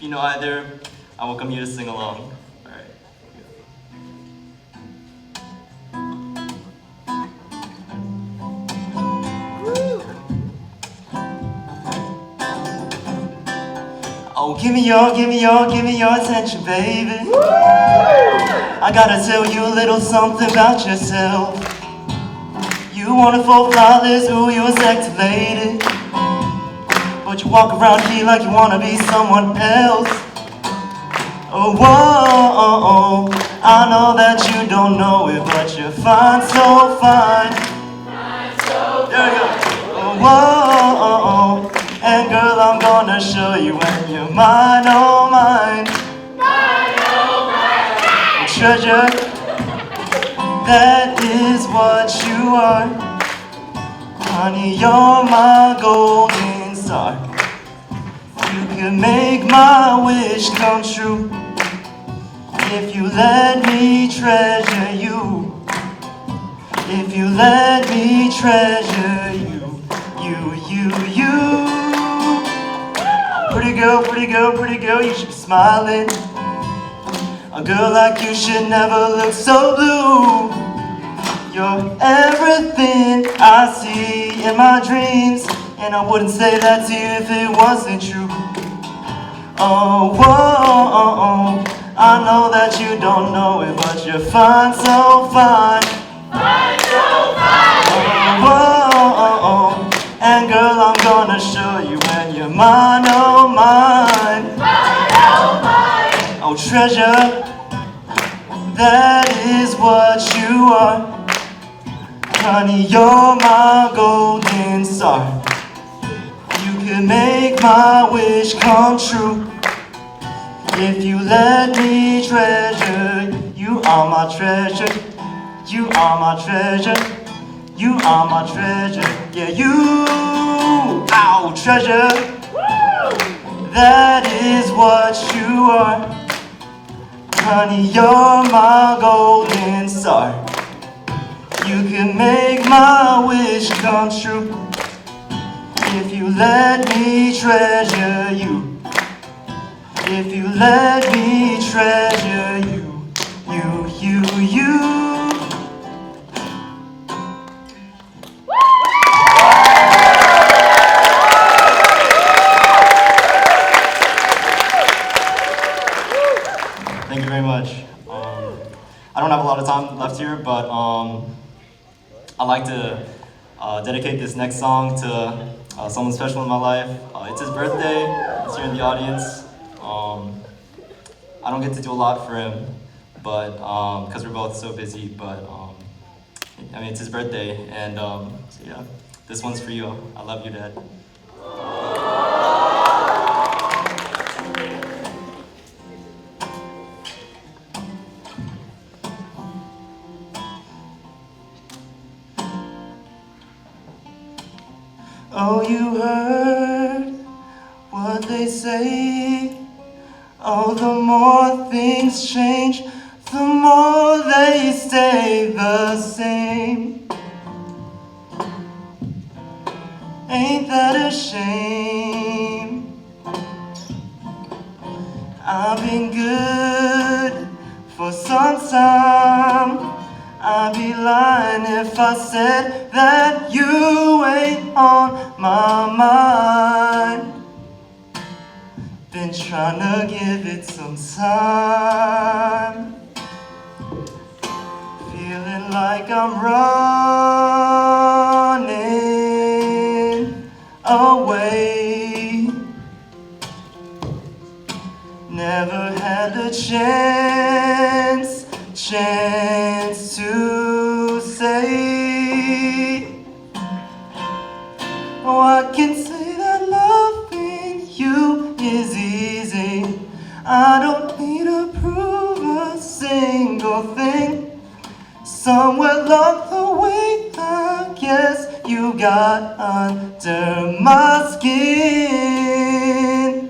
you know either, I will come here to sing along. All right. Oh, give me your attention, baby. I gotta tell you a little something about yourself. You wonderful flawless, ooh, you're sexy lady. But you walk around here like you wanna be someone else. Oh, whoa, I know that you don't know it, but you're fine, so fine. There you go. Oh, whoa, and girl, I'm gonna show you when you're mine, oh mine. Treasure, that is what you are. Honey, you're my golden star. You can make my wish come true if you let me treasure you. If you let me treasure you, you. Pretty girl, you should be smiling. A girl like you should never look so blue. You're everything I see in my dreams, and I wouldn't say that to you if it wasn't true. Oh, whoa, I know that you don't know it, but you're fine, so fine. Fine, so fine. Oh, and girl, I'm gonna show you when you're mine, oh mine. Mine, oh mine. Oh, treasure, that is what you are. Honey, you're my golden star. You can make my wish come true if you let me treasure. You are my treasure. You are my treasure. You are my treasure. Yeah, you, ow, treasure. That is what you are. Honey, you're my golden star. You can make my wish come true if you let me treasure you. If you let me treasure you, you. Thank you very much. I don't have a lot of time left here, but I'd like to dedicate this next song to someone special in my life. It's his birthday. He's here in the audience. I don't get to do a lot for him, but because we're both so busy. But I mean, it's his birthday, and so yeah, this one's for you. I love you, Dad. Oh, you heard what they say. Oh, the more things change, the more they stay the same. Ain't that a shame? I've been good for some time. I'd be lying if I said that you ain't on my mind. Been trying to give it some time. Feeling like I'm running away. Never had the chance to say. Oh, I can say that loving you is easy. I don't need to prove a single thing. Somewhere along the way, I guess you got under my skin.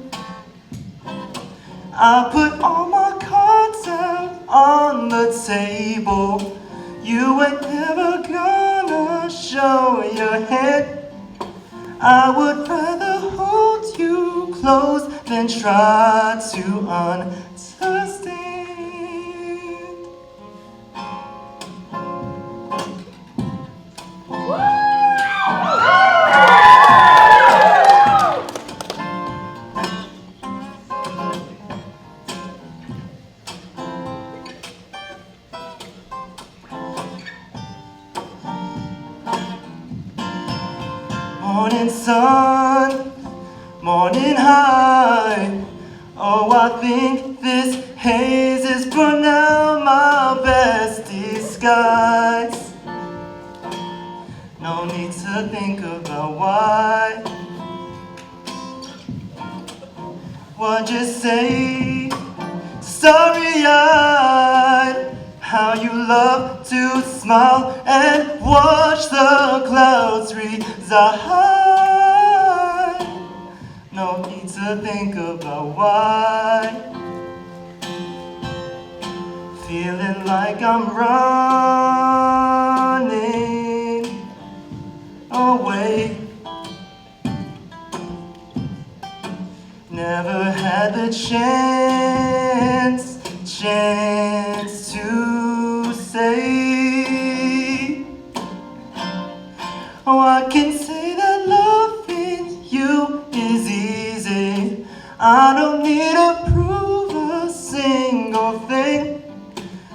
I put all my cards out on the table. You ain't never gonna show your head. I would rather hold you close then try to understand. Morning sun, morning high. Oh, I think this haze is for now my best disguise. No need to think about why. What'd you say? Starry-eyed. How you love to smile and watch the clouds reside. No need to think about why. Feeling like I'm running away. Never had the chance to say. Oh, I can say that loving you is easy. I don't need to prove a single thing.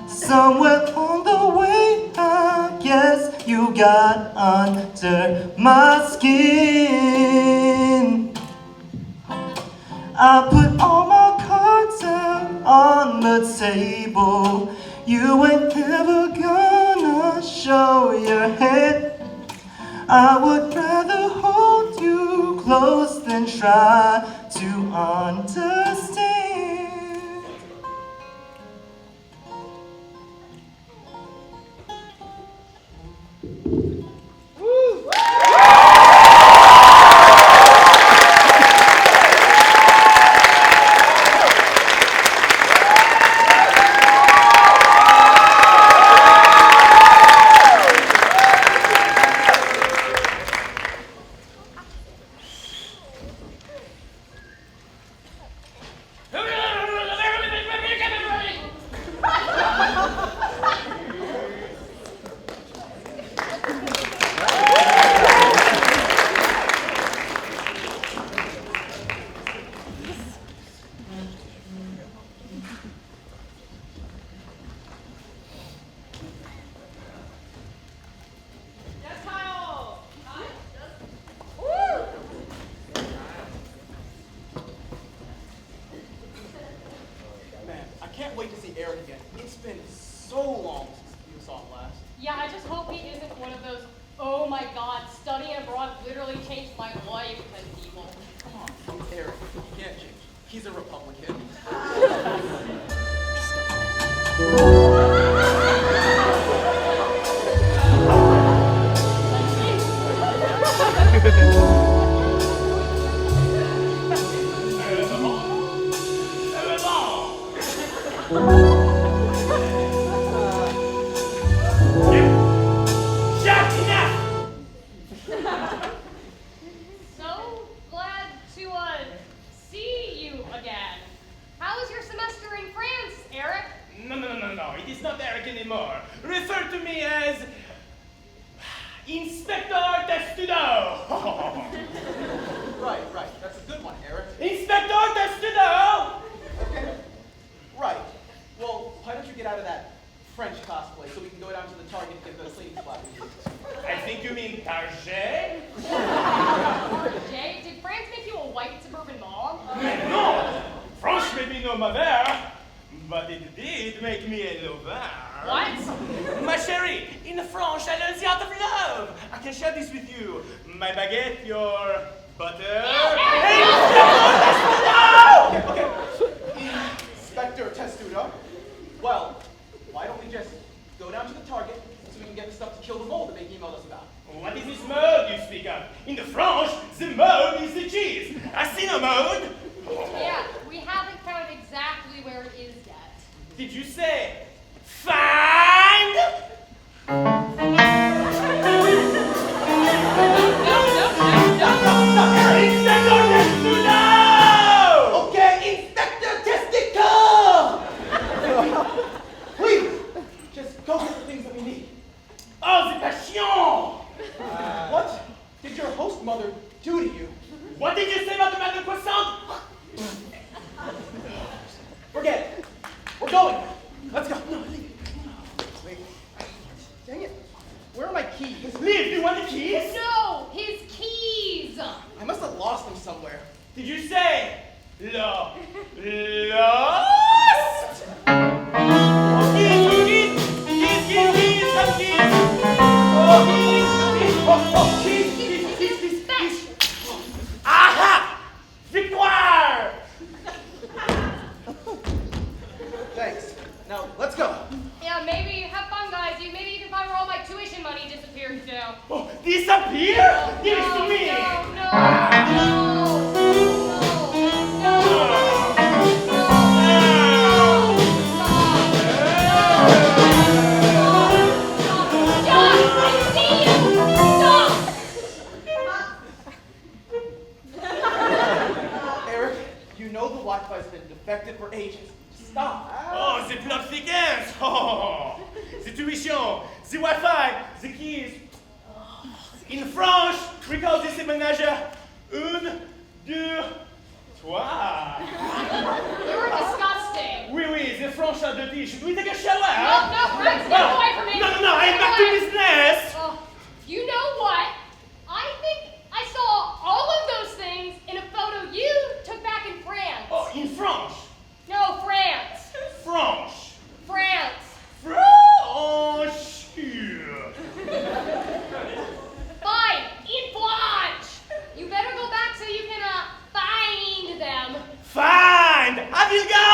Somewhere on the way, I guess you got under my skin. I put all my cards out on the table. You ain't never gonna show your head. I would rather hold you close than try to understand. going. Let's go. No, leave. Wait. Dang it. Where are my keys? Leave, you want the keys? No, his keys. I must have lost them somewhere. Did you say lost? Oh, keys, some keys. Oh, keys. Aha! Victoire! Thanks. Now, let's go. Yeah, maybe have fun, guys. Maybe you can find where all my tuition money disappeared to. Oh, disappear? Give it to me. Eric, you know the Wi-Fi's been defective for ages. Stop. Oh, the plot thickens. Oh, the tuition, the Wi-Fi, the keys. In French, we call this déménageur une, deux, trois. You're disgusting. Oui, oui, the French are dirty. Should we take a shower? No, Rex, get away from me. No, I'm back to business. You know what? I think I saw all of those things in a photo you took back in France. Oh, in French. No, France. French. France. French. Fine, in French. You better go back so you can find them. Find. I will go.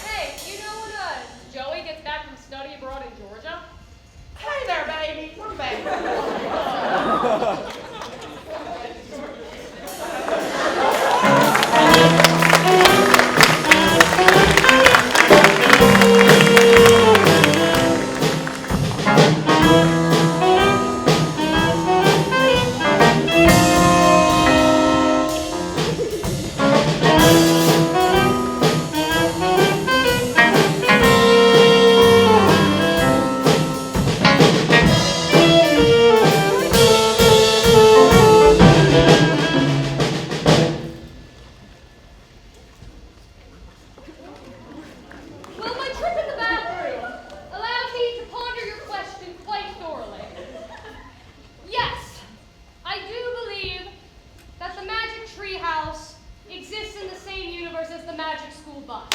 Hey, you know when Joey gets back from study abroad in Georgia? Hey there, baby. We're back. Well, my trip in the bathroom allowed me to ponder your question quite thoroughly. Yes, I do believe that the Magic Tree House exists in the same universe as the Magic School Bus.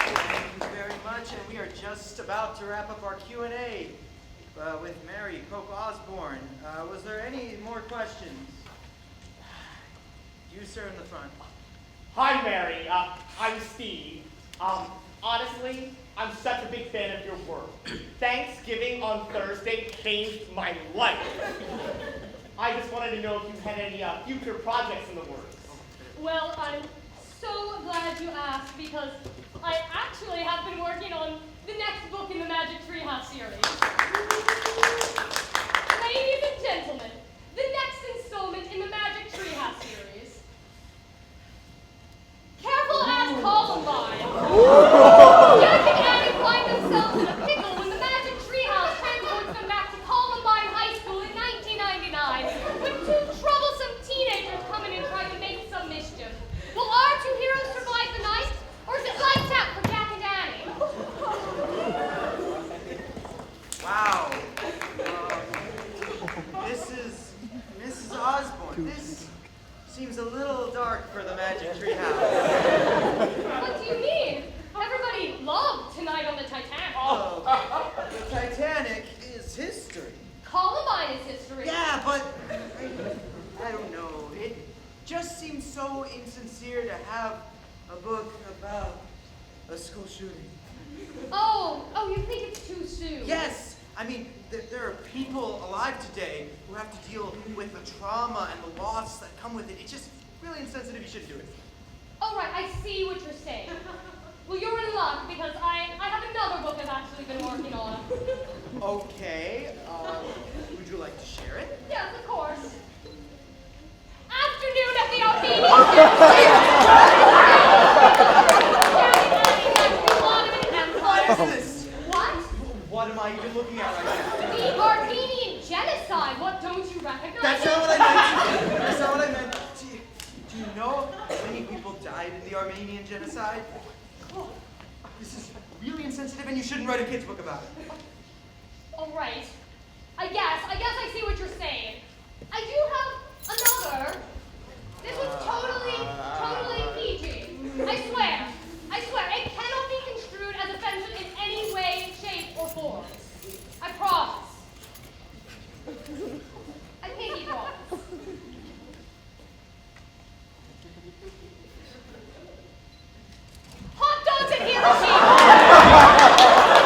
Thank you very much, and we are just about to wrap up our Q&A with Mary Pope Osborne. Was there any more questions? You, sir, in the front. Hi, Mary. I'm Steve. Honestly, I'm such a big fan of your work. Thanksgiving on Thursday changed my life. I just wanted to know if you had any future projects in the works. Well, I'm so glad you asked because I actually have been working on the next book in the Magic Treehouse series. Ladies and gentlemen, the next installment in the Magic Treehouse series. Careful as Columbine. Jack and Annie find themselves in a pickle when the Magic Treehouse transports them back to Columbine High School in 1999 when two troublesome teenagers come in and try to make some mischief. Will our two heroes survive the night, or is it lights out for Jack and Annie? Wow. This is Mrs. Osborne. This seems a little dark for the Magic Tree House. What do you mean? Everybody loved Tonight on the Titanic. Oh, the Titanic is history. Columbine is history. Yeah, but I don't know. It just seems so insincere to have a book about a school shooting. Oh, you think it's too soon? Yes. I mean, there are people alive today who have to deal with the trauma and the loss that come with it. It's just really insensitive. You shouldn't do it. All right, I see what you're saying. Well, you're in luck because I have another book I've actually been working on. Okay. Would you like to share it? Yes, of course. Afternoon at the Armenian What is this? What? What am I even looking at right now? The Armenian genocide. What, don't you recognize That's it? not what I meant. That's not what I meant. Do you know how many people died in the Armenian genocide? Oh, this is really insensitive, and you shouldn't write a kid's book about it. All right. I guess I see what you're saying. I do have another. This was totally PG. I swear, it cannot be construed as offensive in any way, shape, or form. I promise. I pinky promise. Hot dogs at Hiroshima!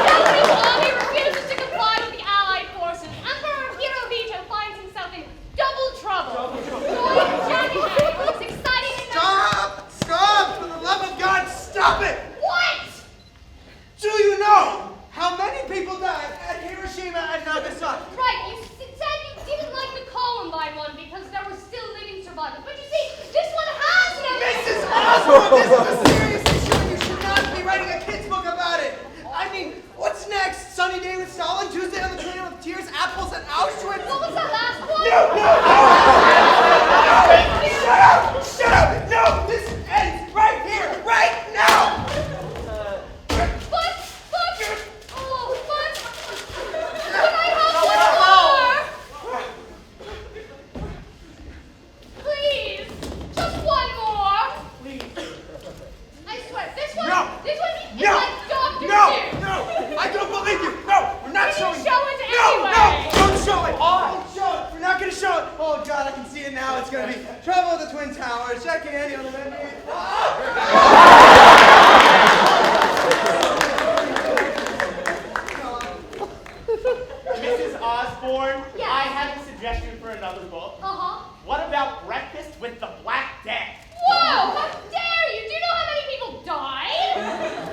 Japanese army refuses to comply with the Allied forces. Emperor Hirohito finds himself in double trouble. Join January for this exciting Stop! Stop! For the love of God, stop it! What? Do you know how many people died at Hiroshima and Nagasaki? Right, you said you didn't like the Columbine one because there were still living survivors. But you see, this one has no... Mrs. Osborne, this is a serious issue and you should not be writing a kid's book about it. I mean, what's next? Sunny day with Stalin, Tuesday on the Trail of Tears, apples at Auschwitz? What was that last one? No! Shut up! No! This ends right here, right now! Can I have one more? Please, just one more. I swear, this one is like Dr. Seuss. No! I don't believe you! No! We're not Can showing you show it No! anyway? No! Don't show it! Don't show it! We're not gonna show it! Oh God, I can see it now. It's gonna be Trouble at the Twin Towers. Check Andy on the menu. Mrs. Osborne, Yes. I have a suggestion for another book. Uh-huh. What about Breakfast with the Black Death? Whoa! How dare you? Do you know how many people died?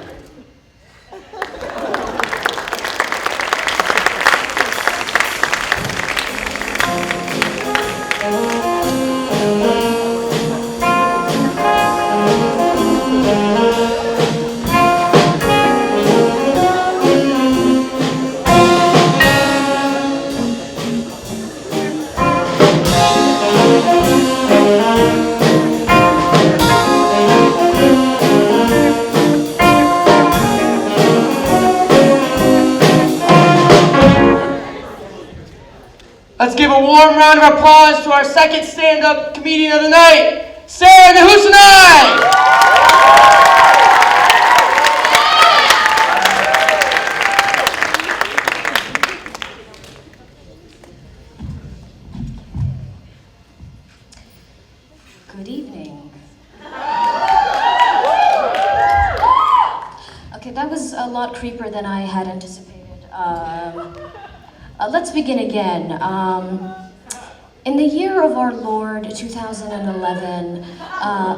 Let's give a warm round of applause to our second stand-up comedian of the night, Sarah the Husanai! Good evening. Okay, that was a lot creepier than I had anticipated. Let's begin again. In the year of our Lord, 2011,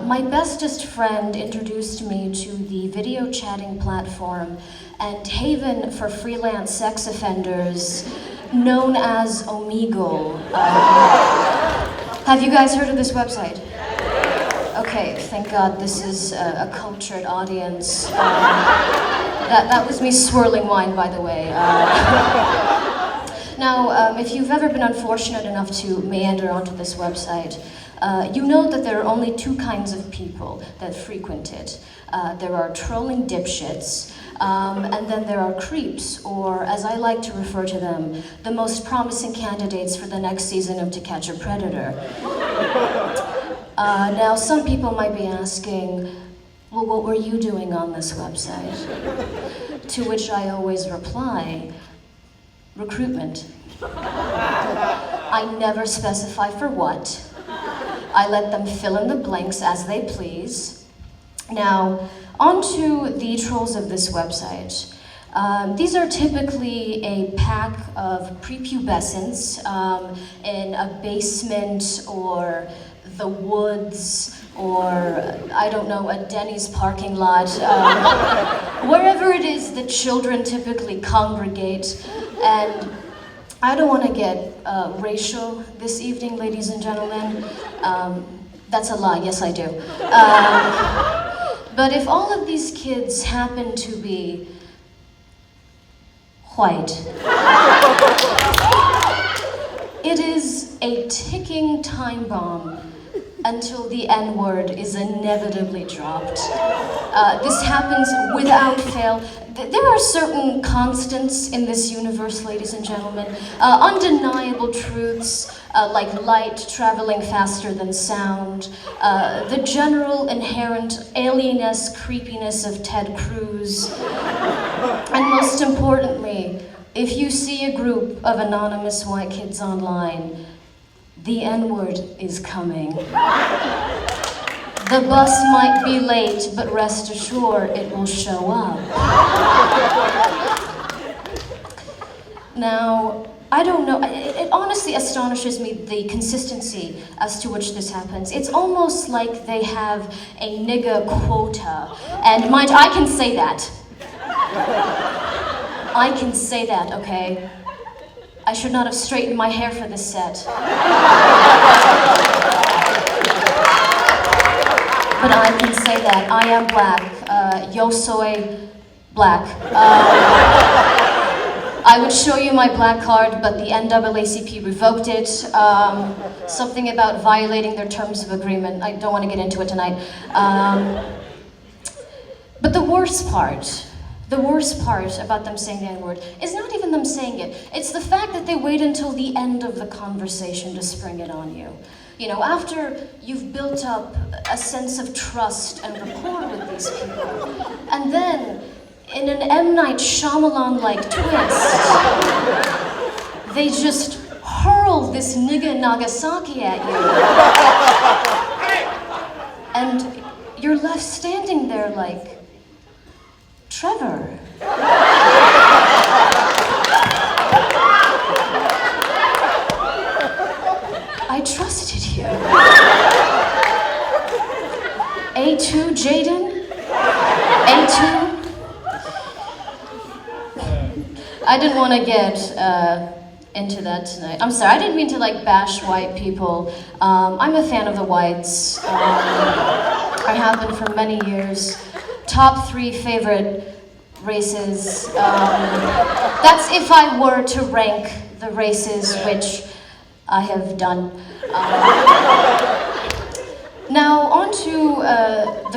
my bestest friend introduced me to the video chatting platform and haven for freelance sex offenders known as Omegle. Have you guys heard of this website? Okay, thank God this is a cultured audience. That was me swirling wine, by the way. Now, if you've ever been unfortunate enough to meander onto this website, you know that there are only two kinds of people that frequent it. There are trolling dipshits, and then there are creeps, or as I like to refer to them, the most promising candidates for the next season of To Catch a Predator. Now, some people might be asking, well, what were you doing on this website? To which I always reply, recruitment. I never specify for what. I let them fill in the blanks as they please. Now, onto the trolls of this website. These are typically a pack of prepubescents in a basement or the woods or, I don't know, a Denny's parking lot. Wherever it is that children typically congregate. And I don't want to get racial this evening, ladies and gentlemen. That's a lie, yes I do. But if all of these kids happen to be white, time bomb until the N-word is inevitably dropped. This happens without fail. There are certain constants in this universe, ladies and gentlemen. Undeniable truths, like light traveling faster than sound, the general inherent alien-esque creepiness of Ted Cruz, and most importantly, if you see a group of anonymous white kids online, the N-word is coming. The bus might be late, but rest assured it will show up. Now, I don't know, it honestly astonishes me the consistency as to which this happens. It's almost like they have a nigga quota. And mind, I can say that. I can say that, okay? I should not have straightened my hair for this set. But I can say that. I am black. Yo soy black. I would show you my black card, but the NAACP revoked it. Something about violating their terms of agreement. I don't want to get into it tonight. But the worst part about them saying the N-word is not even them saying it. It's the fact that they wait until the end of the conversation to spring it on you. You know, after you've built up a sense of trust and rapport with these people, and then, in an M. Night Shyamalan-like twist, they just hurl this nigga Nagasaki at you. And you're left standing there like, Trevor. I trusted you. A2, Jaden? A2? I didn't want to get into that tonight. I'm sorry, I didn't mean to bash white people. I'm a fan of the whites. I have been for many years. Top 3 favorite races. That's if I were to rank the races, which I have done. Now, on to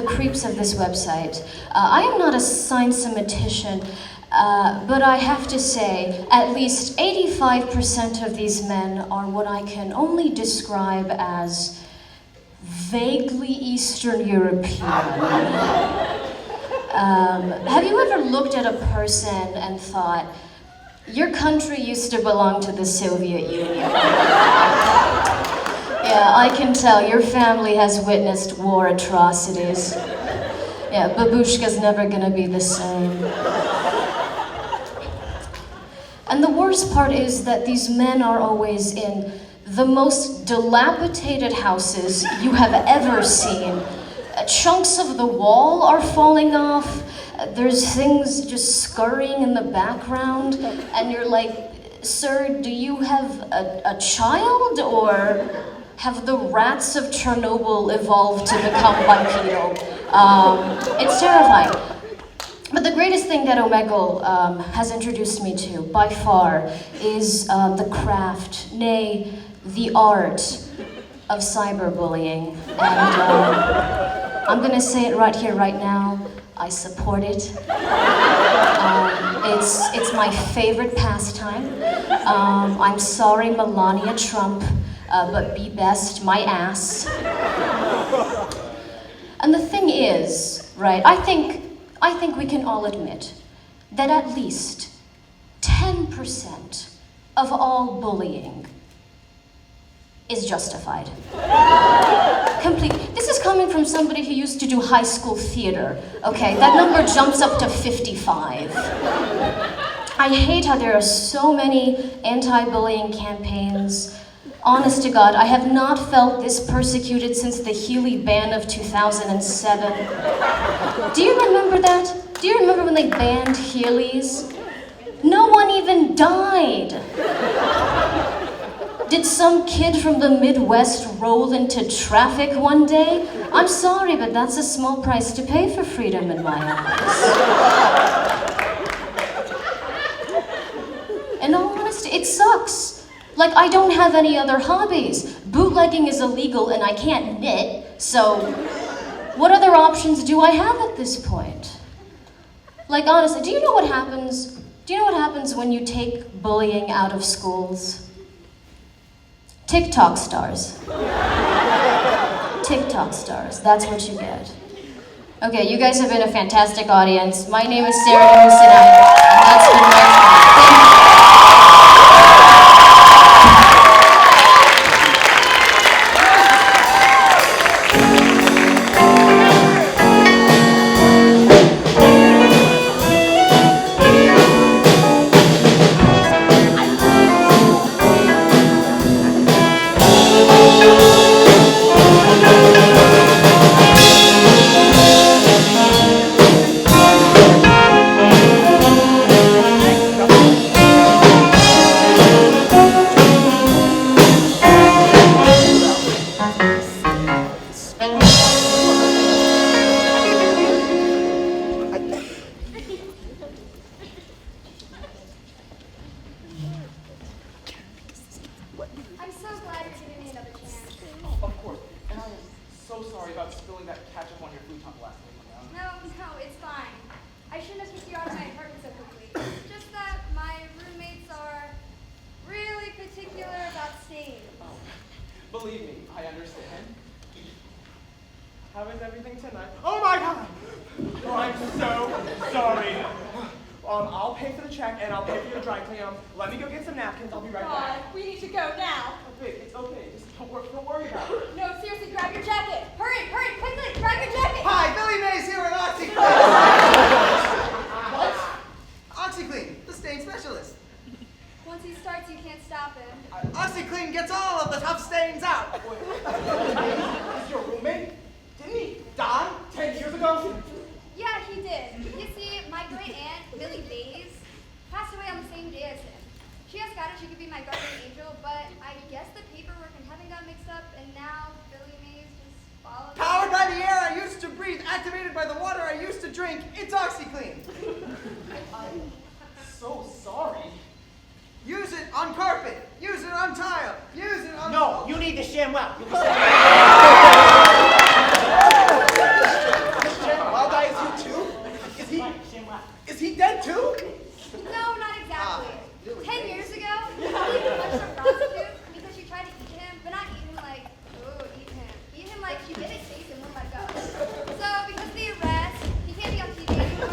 the creeps of this website. I am not a science-semitician, but I have to say, at least 85% of these men are what I can only describe as vaguely Eastern European. Have you ever looked at a person and thought, your country used to belong to the Soviet Union? Yeah, I can tell your family has witnessed war atrocities. Yeah, Babushka's never gonna be the same. And the worst part is that these men are always in the most dilapidated houses you have ever seen. Chunks of the wall are falling off. There's things just scurrying in the background. And you're like, sir, do you have a child? Or have the rats of Chernobyl evolved to become bipedal? It's terrifying. But the greatest thing that Omegle has introduced me to, by far, is the craft, nay, the art of cyberbullying. And I'm gonna say it right here, right now. I support it. It's my favorite pastime. I'm sorry, Melania Trump, but be best, my ass. And the thing is, right, I think we can all admit that at least 10% of all bullying is justified. Completely. This is coming from somebody who used to do high school theater, okay? That number jumps up to 55. I hate how there are so many anti-bullying campaigns. Honest to God, I have not felt this persecuted since the Healy ban of 2007. Do you remember that? Do you remember when they banned Heelys? No one even died. Did some kid from the Midwest roll into traffic one day? I'm sorry, but that's a small price to pay for freedom in my eyes. In all honesty, it sucks. Like, I don't have any other hobbies. Bootlegging is illegal and I can't knit, so what other options do I have at this point? Like, honestly, do you know what happens? Do you know what happens when you take bullying out of schools? TikTok stars. TikTok stars, that's what you get. Okay, you guys have been a fantastic audience. My name is Sarah Newson. That's been my time. Thank you. I'm so glad you're giving me another chance. Of course. And I am so sorry about spilling that ketchup on your futon last week. No, it's fine. I shouldn't have kicked you out of my apartment so quickly. It's just that my roommates are really particular about staying. Oh, believe me, I understand. How is everything tonight? Oh my God! Oh, I'm so sorry. I'll pay for the check and I'll pay for your dry clean. Let me go get some napkins. I'll be right back. We need to go now. It's okay. Just don't worry about it. No, seriously, grab your jacket. Hurry, quickly, grab your jacket. Hi, Billy Mays here with OxyClean. What? OxyClean, the stain specialist. Once he starts, you can't stop him. OxyClean gets all of the tough stains out. Is your roommate? Didn't he die 10 years ago? Yeah, he did. You see, my great aunt, Millie Bays, passed away on the same day as him. She asked God if she could be my guardian angel, but I guess the paperwork and heaven got mixed up, and now Billy Mays just followed. Powered by the air I used to breathe, activated by the water I used to drink, it's OxyClean. I'm so sorry. Use it on carpet. Use it on tile. Use it on... No, you need the ShamWow. Wild guy is you too? Is he dead too? No, not exactly. 10 years ago, he punched a prostitute because she tried to eat him, but not eat him like, ooh, eat him. Eat him like she did it safe and wouldn't let go. So, because of the arrest, he can't be on TV anymore.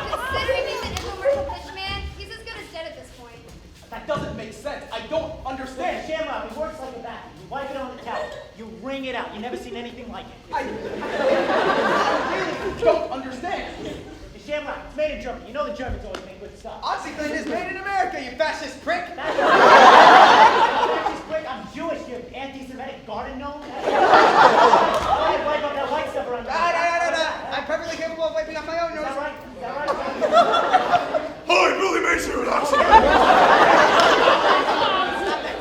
Considering he's an infomercial pitchman, he's as good as dead at this point. That doesn't make sense. I don't understand. ShamWow, it works like a vacuum. You wipe it on the towel, you wring it out. You've never seen anything like it. I really don't understand. The ShamWow, it's made in Germany. You know the Germans always make good stuff. OxyClean is made in America, you fascist prick. Fascist prick? I'm Jewish, you anti-Semitic garden gnome. Wipe up that white stuff around your No. I'm perfectly capable of wiping off my own nose. Is that right? Hi, Billy Mays here with OxyClean.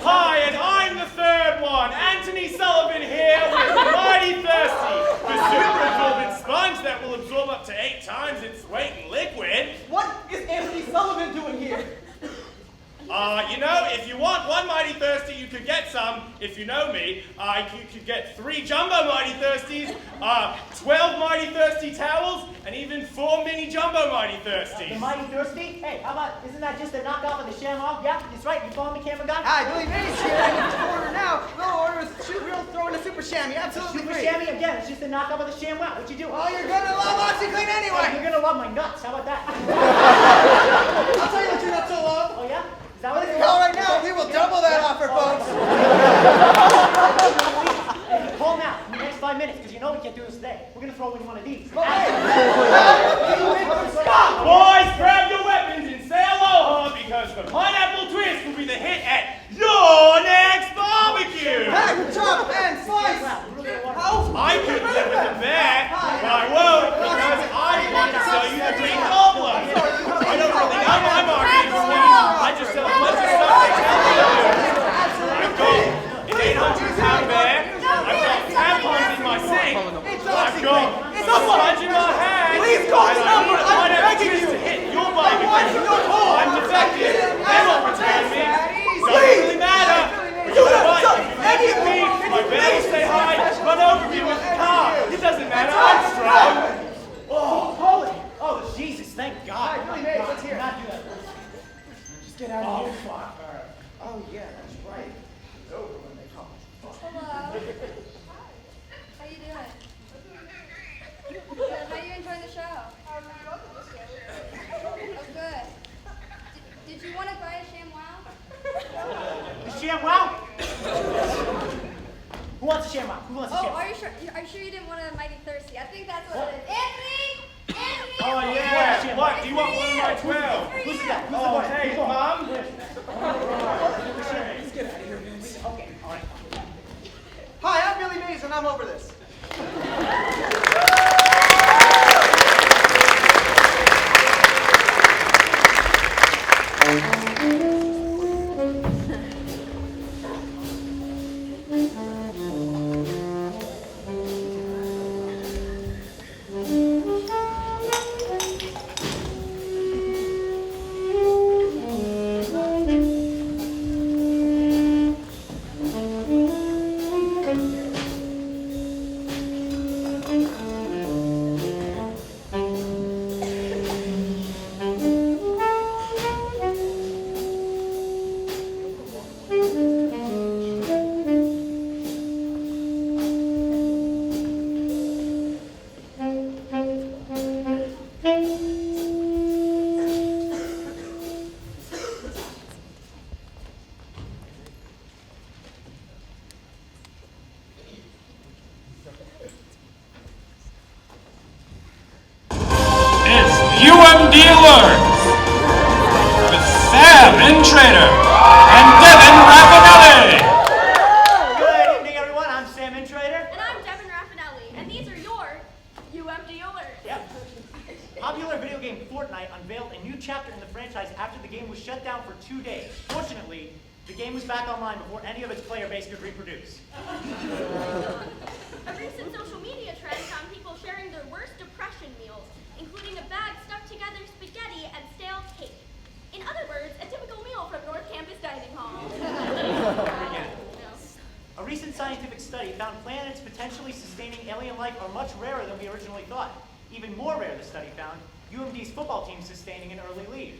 Hi, and I'm the third one. Anthony Sullivan here with Mighty Thirsty, the super absorbent sponge that will absorb up to 8 times its weight in liquid. What is Anthony Sullivan doing here? You know, if you want one Mighty Thirsty, you could get some. If you know me, you could get 3 jumbo Mighty Thirsties, 12 Mighty Thirsty towels, and even 4 mini jumbo Mighty Thirsties. The Mighty Thirsty? Hey, how about, isn't that just a knockoff of the ShamWow? Yeah, that's right. You follow me, camera guy? Hi, Billy Mays here. I need to order now. We'll order we'll throw in a super chamois. Absolutely Super free. chamois? Again, it's just a knockoff of the ShamWow. What you do? Oh, you're gonna love OxyClean anyway. You're gonna love my nuts. How about that? I'll tell you what you're not so love. Oh, yeah? Is that what it is? Call right now. We will double that offer, folks. Hey, call now in the next 5 minutes, because you know we can't do this today. We're gonna throw in one of these. Stop! Boys, grab your weapons and say aloha, because the pineapple twist will be the hit at your next barbecue. Hack, chop, and slice. I could live with a bear, but I won't, because I want to sell you the green gobbler. I don't really know my marketing scheme. I just sell a bunch of stuff they tell me to do. I've got an 800-pound bear. I've got tampons in my sink. I've got a sponge in my hand. Please call and I need a pineapple twist to hit your barbecue. I'm defective. They won't return me. So Walker. Oh, yeah, that's right. It's over when they come. Hello. How you doing? Good. How you enjoying the show? Oh, good. Did you want to buy a ShamWow? The ShamWow? Who wants a ShamWow? Who wants a Oh, ShamWow? are you sure you didn't want a Mighty Thirsty? I think that's what it is. Anthony! Anthony! Oh, yeah. What? Do you want one of my 12? Who's that? Who's Oh, the boy? hey, Who's the boy? Mom. Let's get out of here, man. Okay, all right. Hi, I'm Billy Mays, and I'm over this. UMD Alerts with Sam Intrader and Devin Raffinelli. Good evening, everyone. I'm Sam Intrader. And I'm Devin Raffinelli, and these are your UMD alerts. Yep. Popular video game Fortnite unveiled a new chapter in the franchise after the game was shut down for 2 days. Fortunately, the game was back online before any of its player base could reproduce. A recent social media trend found people sharing their worst depression meals, including a bag stuck together spaghetti and stale cake. In other words, a typical meal from North Campus Dining Hall. A recent scientific study found planets potentially sustaining alien life are much rarer than we originally thought. Even more rare, the study found, UMD's football team sustaining an early lead.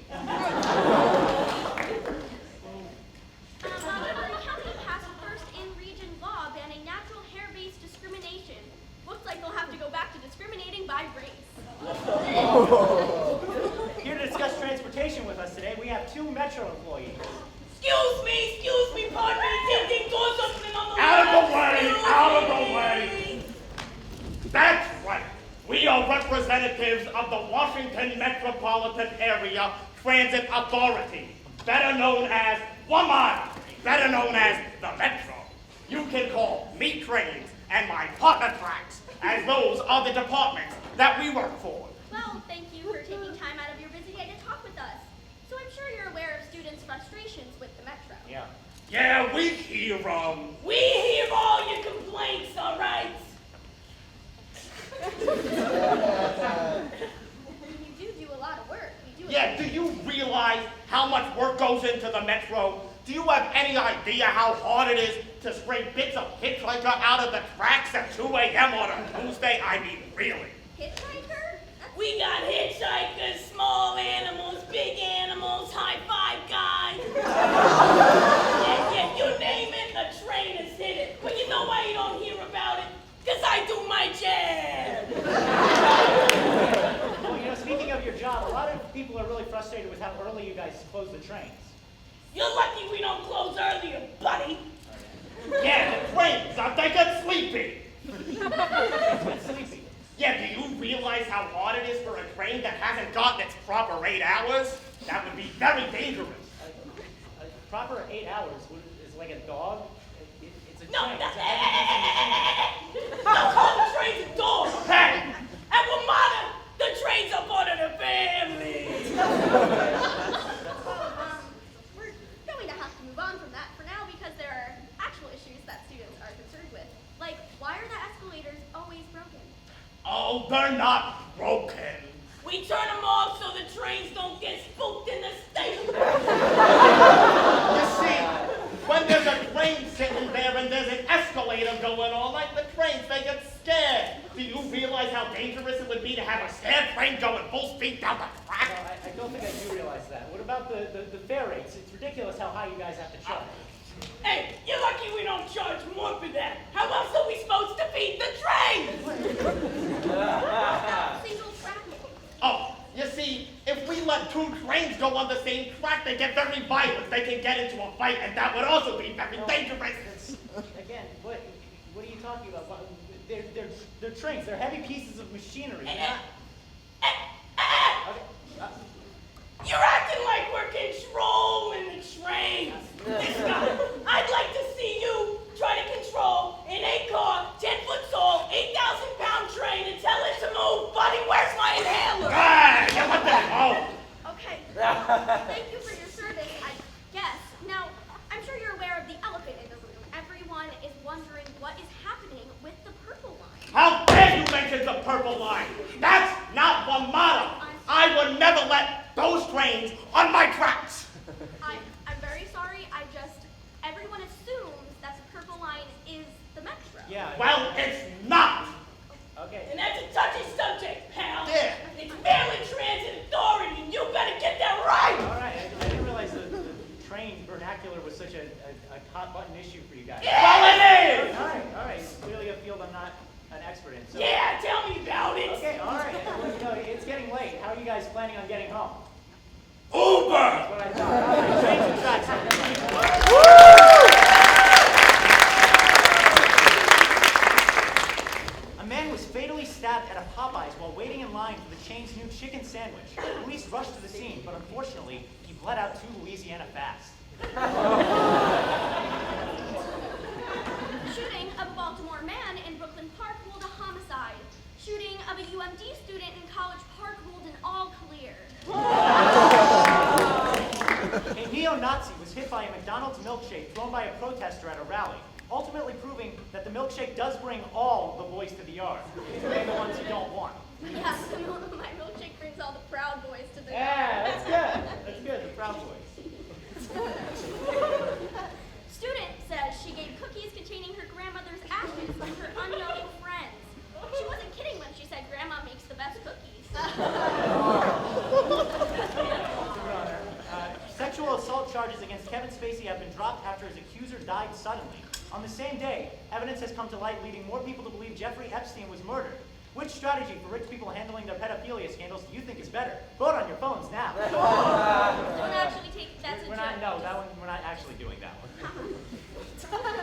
However, County passed first in region law banning natural hair-based discrimination. Looks like they'll have to go back to discriminating by race. Here to discuss transportation with us today, we have 2 Metro employees. Excuse me, pardon me, tempting door something on the Out of the line. way! Excuse Out of me. the way! That's right. We are representatives of the Washington Metropolitan Area Transit Authority, better known as WMATA, better known as the Metro. You can call me Trains and my partner Tracks, as those are the departments that we work for. Well, thank you for taking time out of your busy day to talk with us. So I'm sure you're aware of students' frustrations with the Metro. Yeah. Yeah, we hear We hear all your complaints, all right? You do a lot of work. Yeah, do you realize how much work goes into the Metro? Do you have any idea how hard it is to scrape bits of hitchhiker out of the tracks at 2 a.m. on a Tuesday? I mean, really. Hitchhiker? We got hitchhikers, small animals, big animals, high five guys. yeah, you name it, a train has hit it. But you know why you don't hear about it? Because I do my job. Well, speaking of your job, a lot of people are really frustrated with how early you guys close the trains. You're lucky we don't close earlier, buddy. Yeah, the trains, they get sleepy. Sleepy. Yeah, do you realize how hard it is for a train that hasn't gotten its proper 8 hours? That would be very dangerous. A proper 8 hours is like a dog. It's a No, train. don't call the trains a dog. Hey! At WMATA, the trains are part of the family. We're going to have to move on from that for now because there are actual issues that students are concerned with. Like, why are the escalators always broken? Oh, they're not broken. We turn them off so the trains don't get spooked in the station. You see, when there's a train sitting there and there's an escalator going on, like the trains, they get scared. Do you realize how dangerous it would be to have a scared train going full speed down the track? No, I don't think I do realize that. What about the the fare rates. It's ridiculous how high you guys have to charge. Hey, you're lucky we don't charge more for that. How else are we supposed to feed the trains? Single track. Oh, you see, if we let two trains go on the same track, they get very violent. They can get into a fight, and that would also be very dangerous. Again, what are you talking about? They're trains. They're heavy pieces of machinery. You're acting like we're controlling the trains. Listen up, I'd like to see you try to control an 8-car, 10-foot tall, 8,000-pound train and tell it to move. Buddy, where's my inhaler? What the hell? Okay. Thank you for your service, I guess. Now, I'm sure you're aware of the elephant in the room. Everyone is wondering what is happening with the purple line. How dare you mention the purple line? That's not one model. I would never let those trains on my tracks. I'm very sorry. Everyone assumes that the purple line is the metro. Yeah. Well, it's not. Okay. And that's a touchy subject, pal. Yeah. It's Maryland Transit Authority, and you better get that right. All right. I didn't realize the train vernacular was such a hot button issue for you guys. Yeah. Well, it is. All right. It's clearly a field I'm not an expert in. So. Yeah, tell me about it. Okay. All right. Well, it's getting late. How are you guys planning on getting home? Uber. That's what I thought. All right. Change the tracks. A man was fatally stabbed at a Popeyes while waiting in line for the chain's new chicken sandwich. Police rushed to the scene, but unfortunately, he bled out to Louisiana fast. Shooting of a Baltimore man in Brooklyn Park ruled a homicide. Shooting of a UMD student in College Park ruled an all clear. A neo-Nazi was hit by a McDonald's milkshake thrown by a protester at a rally, ultimately proving that the milkshake does bring all the boys to the yard, including the ones you don't want. Yeah, my milkshake brings all the Proud Boys to the Yeah, that's good. That's good, the Proud Boys. Student says she gave cookies containing her grandmother's ashes to her unknowing friends. She wasn't kidding when she said grandma makes the best cookies. Sexual assault charges against Kevin Spacey have been dropped after his accuser died suddenly. On the same day, evidence has come to light leading more people to believe Jeffrey Epstein was murdered. Which strategy for rich people handling their pedophilia scandals do you think is better? Vote on your phones now. Don't actually take that's a We're not, no, that one, we're not actually doing that one.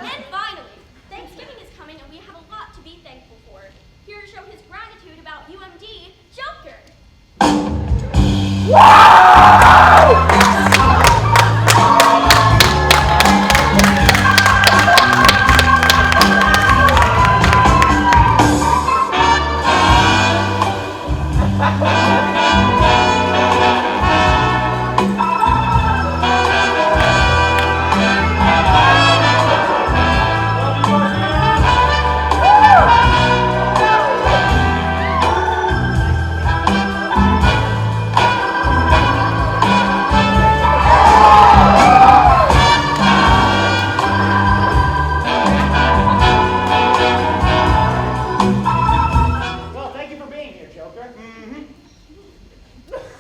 And finally, Thanksgiving is coming and we have a lot to be thankful for. Here to show his gratitude about UMD, Joker.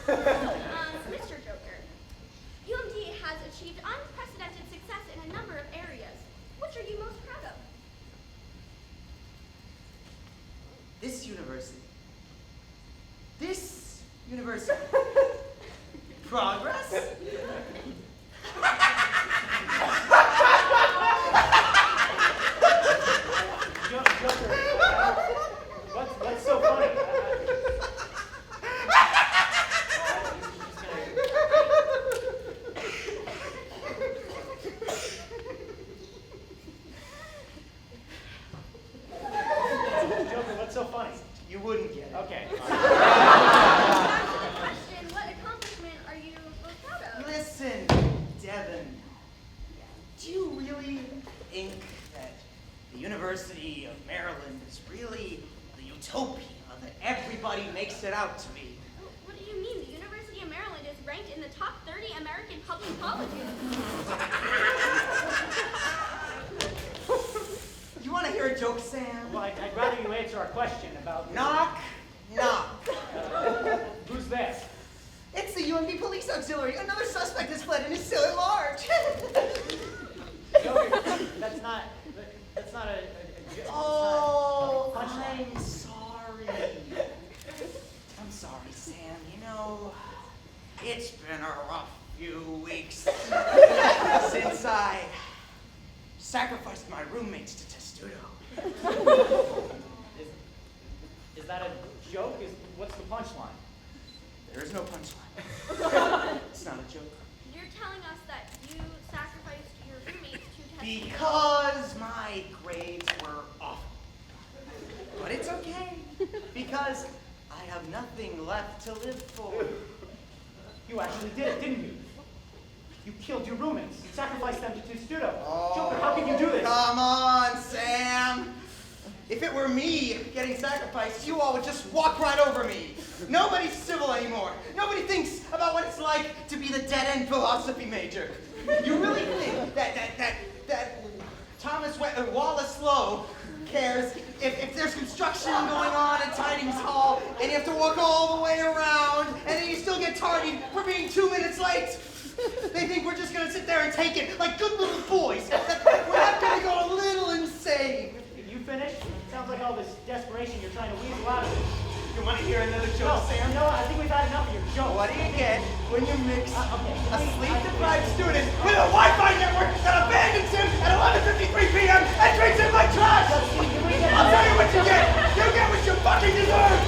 Mr. Joker, UMD has achieved unprecedented success in a number of areas. Which are you most proud of? This university. Progress? Joker, what's so funny? Joker, what's so funny? You wouldn't get it. Okay. Question, what accomplishment are you most proud of? Listen, Devin. Do you really think that the University of Maryland is really the utopia that everybody makes it out to be? What do you mean? The University of Maryland is ranked in the top 30 American public colleges. You want to hear a joke, Sam? Well, I'd rather you answer our question about... Knock, knock. Who's there? It's the UMD Police Auxiliary. Another suspect has sacrificed my roommates to testudo. Is that a joke? What's the punchline? There is no punchline. It's not a joke. You're telling us that you sacrificed your roommates to testudo. Because my grades were awful. But it's okay, because I have nothing left to live for. You actually did it, didn't you? You killed your roommates. You sacrificed them to testudo. Joker, how can you do this? Come on, Sam. If it were me getting sacrificed, you all would just walk right over me. Nobody's civil anymore. Nobody thinks about what it's like to be the dead-end philosophy major. You really think that Thomas Wallace Lowe cares if there's construction going on at Tidings Hall and you have to walk all the way around and then you still get tardied for being 2 minutes late? They think we're just gonna sit there and take it like good little boys. We're not gonna go a little insane. You finished? Sounds like all this desperation you're trying to weasel out of it. You want to hear another joke, Sam? No, I think we've had enough of your jokes. What do you get when you mix a sleep-deprived student with a Wi-Fi network that abandons him at 11:53 p.m. and treats him like trash? I'll tell you what you get. You get what you fucking deserve.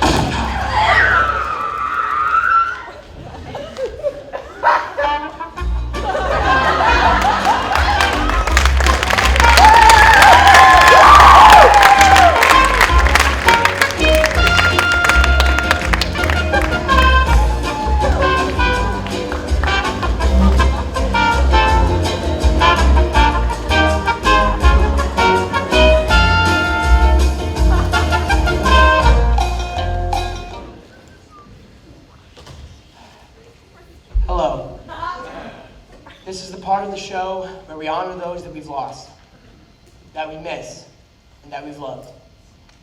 Hello. This is the part of the show where we honor those that we've lost, that we miss, and that we've loved.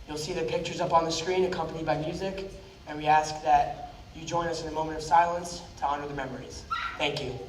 You'll see their pictures up on the screen accompanied by music, and we ask that you join us in a moment of silence to honor the memories. Thank you.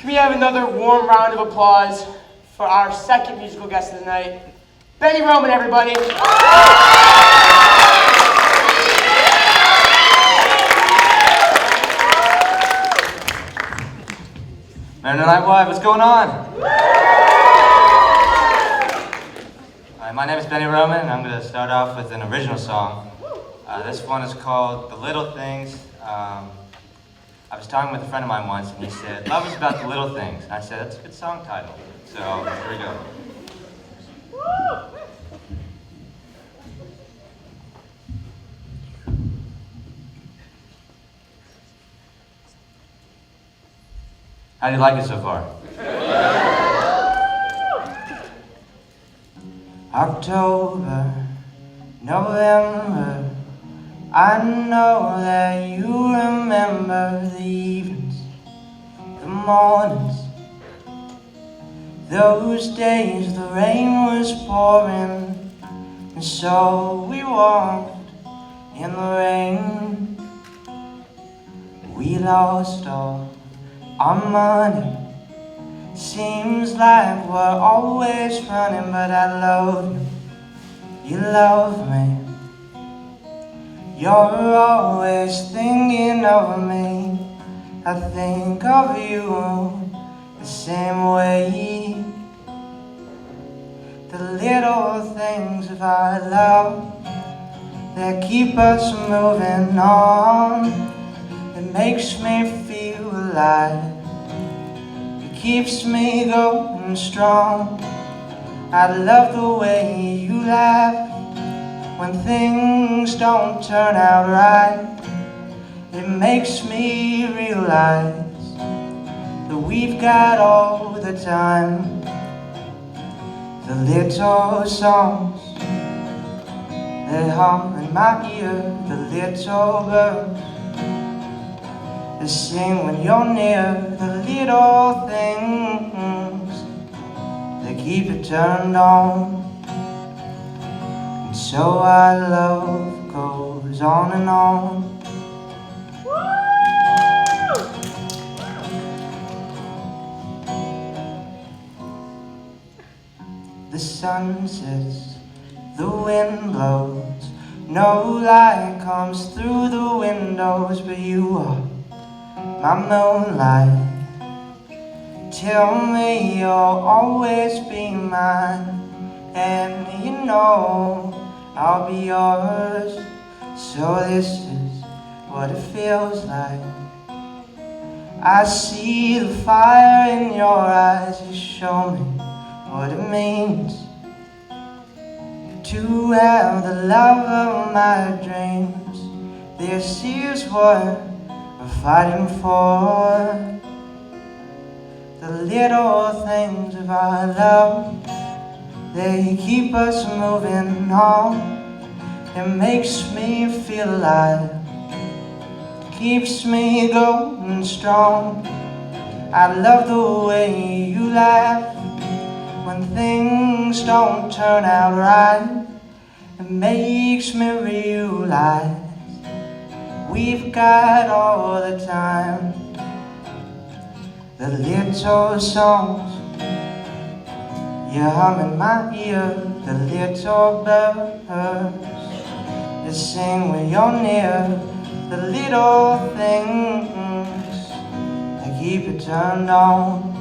Can we have another warm round of applause for our second musical guest of the night, Benny Roman, everybody. Man Night Live, what's going on? Hi, my name is Benny Roman, and I'm going to start off with an original song. This one is called The Little Things. I was talking with a friend of mine once, and he said, love is about the little things. And I said, that's a good song title. So, here we go. How do you like it so far? October, November, I know that you remember the evenings, the mornings, those days the rain was pouring, and so we walked in the rain. We lost all our money. Seems like we're always running, but I love you. You love me. You're always thinking of me. I think of you the same way. The little things of our love that keep us moving on. It makes me feel alive. It keeps me going strong. I love the way you laugh when things don't turn out right. It makes me realize that we've got all the time. The little songs that hum in my ear, the little birds that sing when you're near, the little things that keep it turned on. And so our love goes on and on. The sun sets, the wind blows, no light comes through the windows, but you are my moonlight. Tell me you'll always be mine, and you know I'll be yours. So this is what it feels like. I see the fire in your eyes. You show me what it means to have the love of my dreams. This is what we're fighting for. The little things of our love, they keep us moving on. It makes me feel alive. It keeps me going strong. I love the way you laugh when things don't turn out right. It makes me realize we've got all the time. The little songs you hum in my ear, the little birds that sing when you're near, the little things that keep it turned on.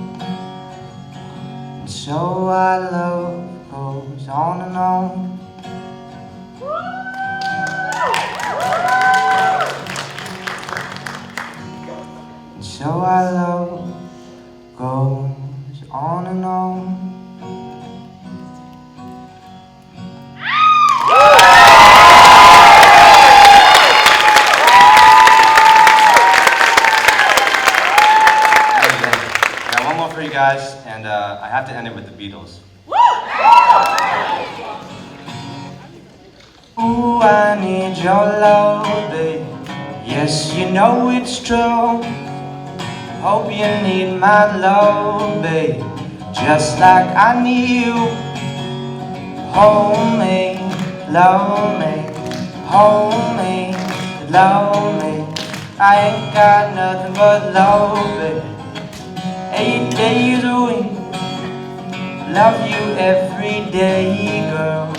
And so our love goes on and on. And so our love goes on and on. Got one more for you guys, and I have to end it with the Beatles. Ooh, I need your love, babe. Yes, you know it's true. Hope you need my love, babe, just like I need you. Hold me, love me, hold me, love me. I ain't got nothing but love, babe, 8 days a week. Love you every day, girl.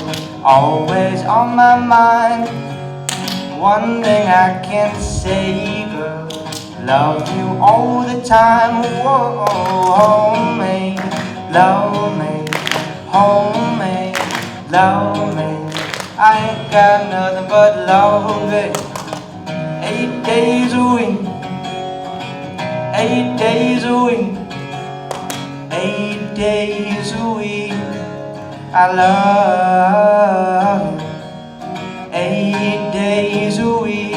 Always on my mind. One thing I can say, girl. Love you all the time. Whoa, hold me, love me, hold me, love me. I ain't got nothing but love, babe. 8 days a week. 8 days a week. 8 days a week. I love you. 8 days a week.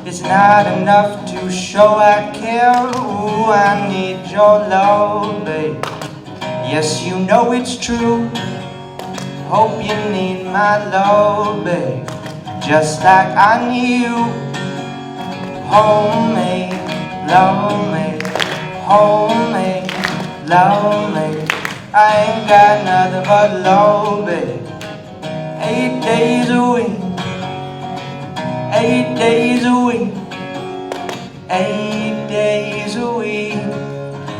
It's not enough to show I care. Ooh, I need your love, babe. Yes, you know it's true. Hope you need my love, babe. Just like I need you. Hold me, love me, hold me, love me. I ain't got nothing but love, babe. 8 days a week. 8 days a week. 8 days a week.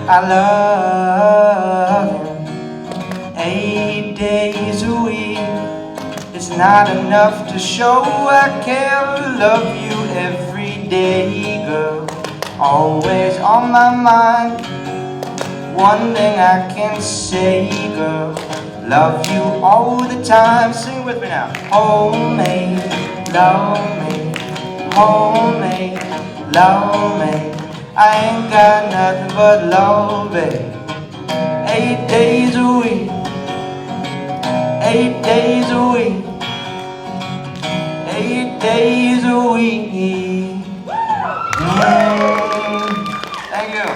I love you. 8 days a week. It's not enough to show I care. Love you every day, girl. Always on my mind. One thing I can say, girl. Love you all the time. Sing with me now. Hold me, love me, hold me, love me. I ain't got nothing but love, babe. 8 days a week. 8 days a week. 8 days a week. Thank you.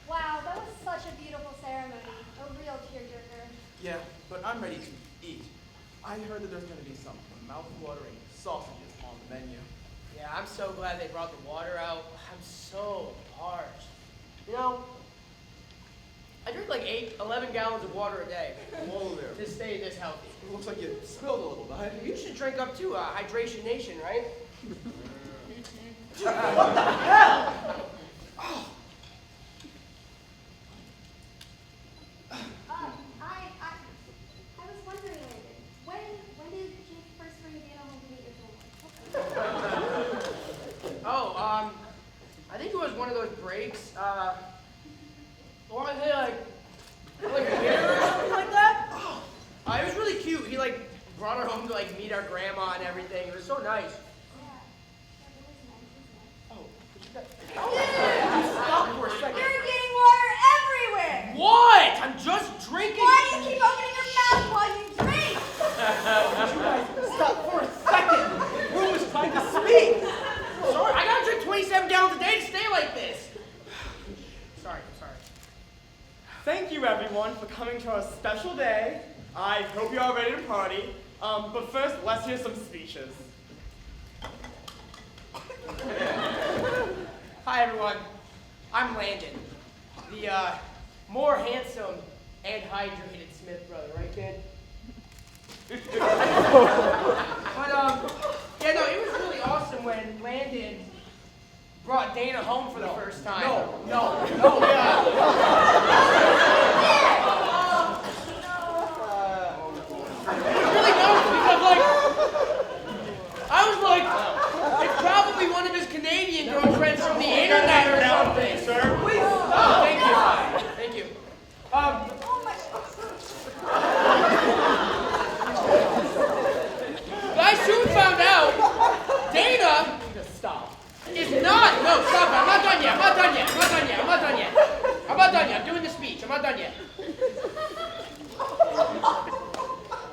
Wow, that was such a beautiful ceremony. A real tearjerker. Yeah, but I'm ready to eat. I heard that there's going to be some mouth-watering sausages on the menu. Yeah, I'm so glad they brought the water out. I'm so parched. You know, I drink like 11 gallons of water a day. Whoa there. To stay this healthy. It looks like you spilled a little bit. You should drink up too, Hydration Nation, right? What the hell? Oh. I was wondering, Landon, when did Jake first bring Dana home to meet your family? Oh, I think it was one of those breaks. Or I say like a year or something like that. It was really cute. He like brought her home to like meet our grandma and everything. It was so nice. Stop for a second. You're getting water everywhere. What? I'm just drinking. Why do you keep opening your mouth while you drink? You guys, stop for a second. Who was trying to speak? Sorry, I gotta drink 27 gallons a day to stay like this. Sorry. Thank you, everyone, for coming to our special day. I hope you're all ready to party. But first, let's hear some speeches. Hi, everyone. I'm Landon, the more handsome and hydrated Smith brother, right, kid? But yeah, no, it was really awesome when Landon brought Dana home for the first time. No. Really no, because I was like, it's probably one of his Canadian girlfriends from the internet or something. Sir, Please stop. Thank you. But I soon found out Dana is not. No, stop it. I'm not done yet. I'm doing the speech. I'm not done yet.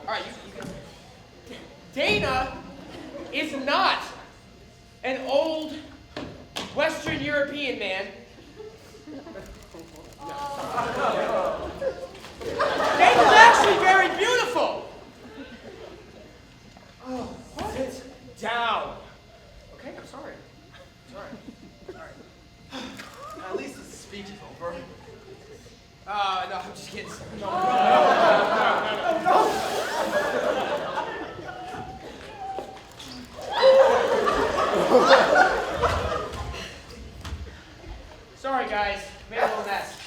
All right, you can. Dana is not an old Western European man. Dana's actually very beautiful. Oh, sit down. Okay, I'm sorry. At least the speech is over. No, I'm just kidding. No. Sorry, guys. Made a little mess.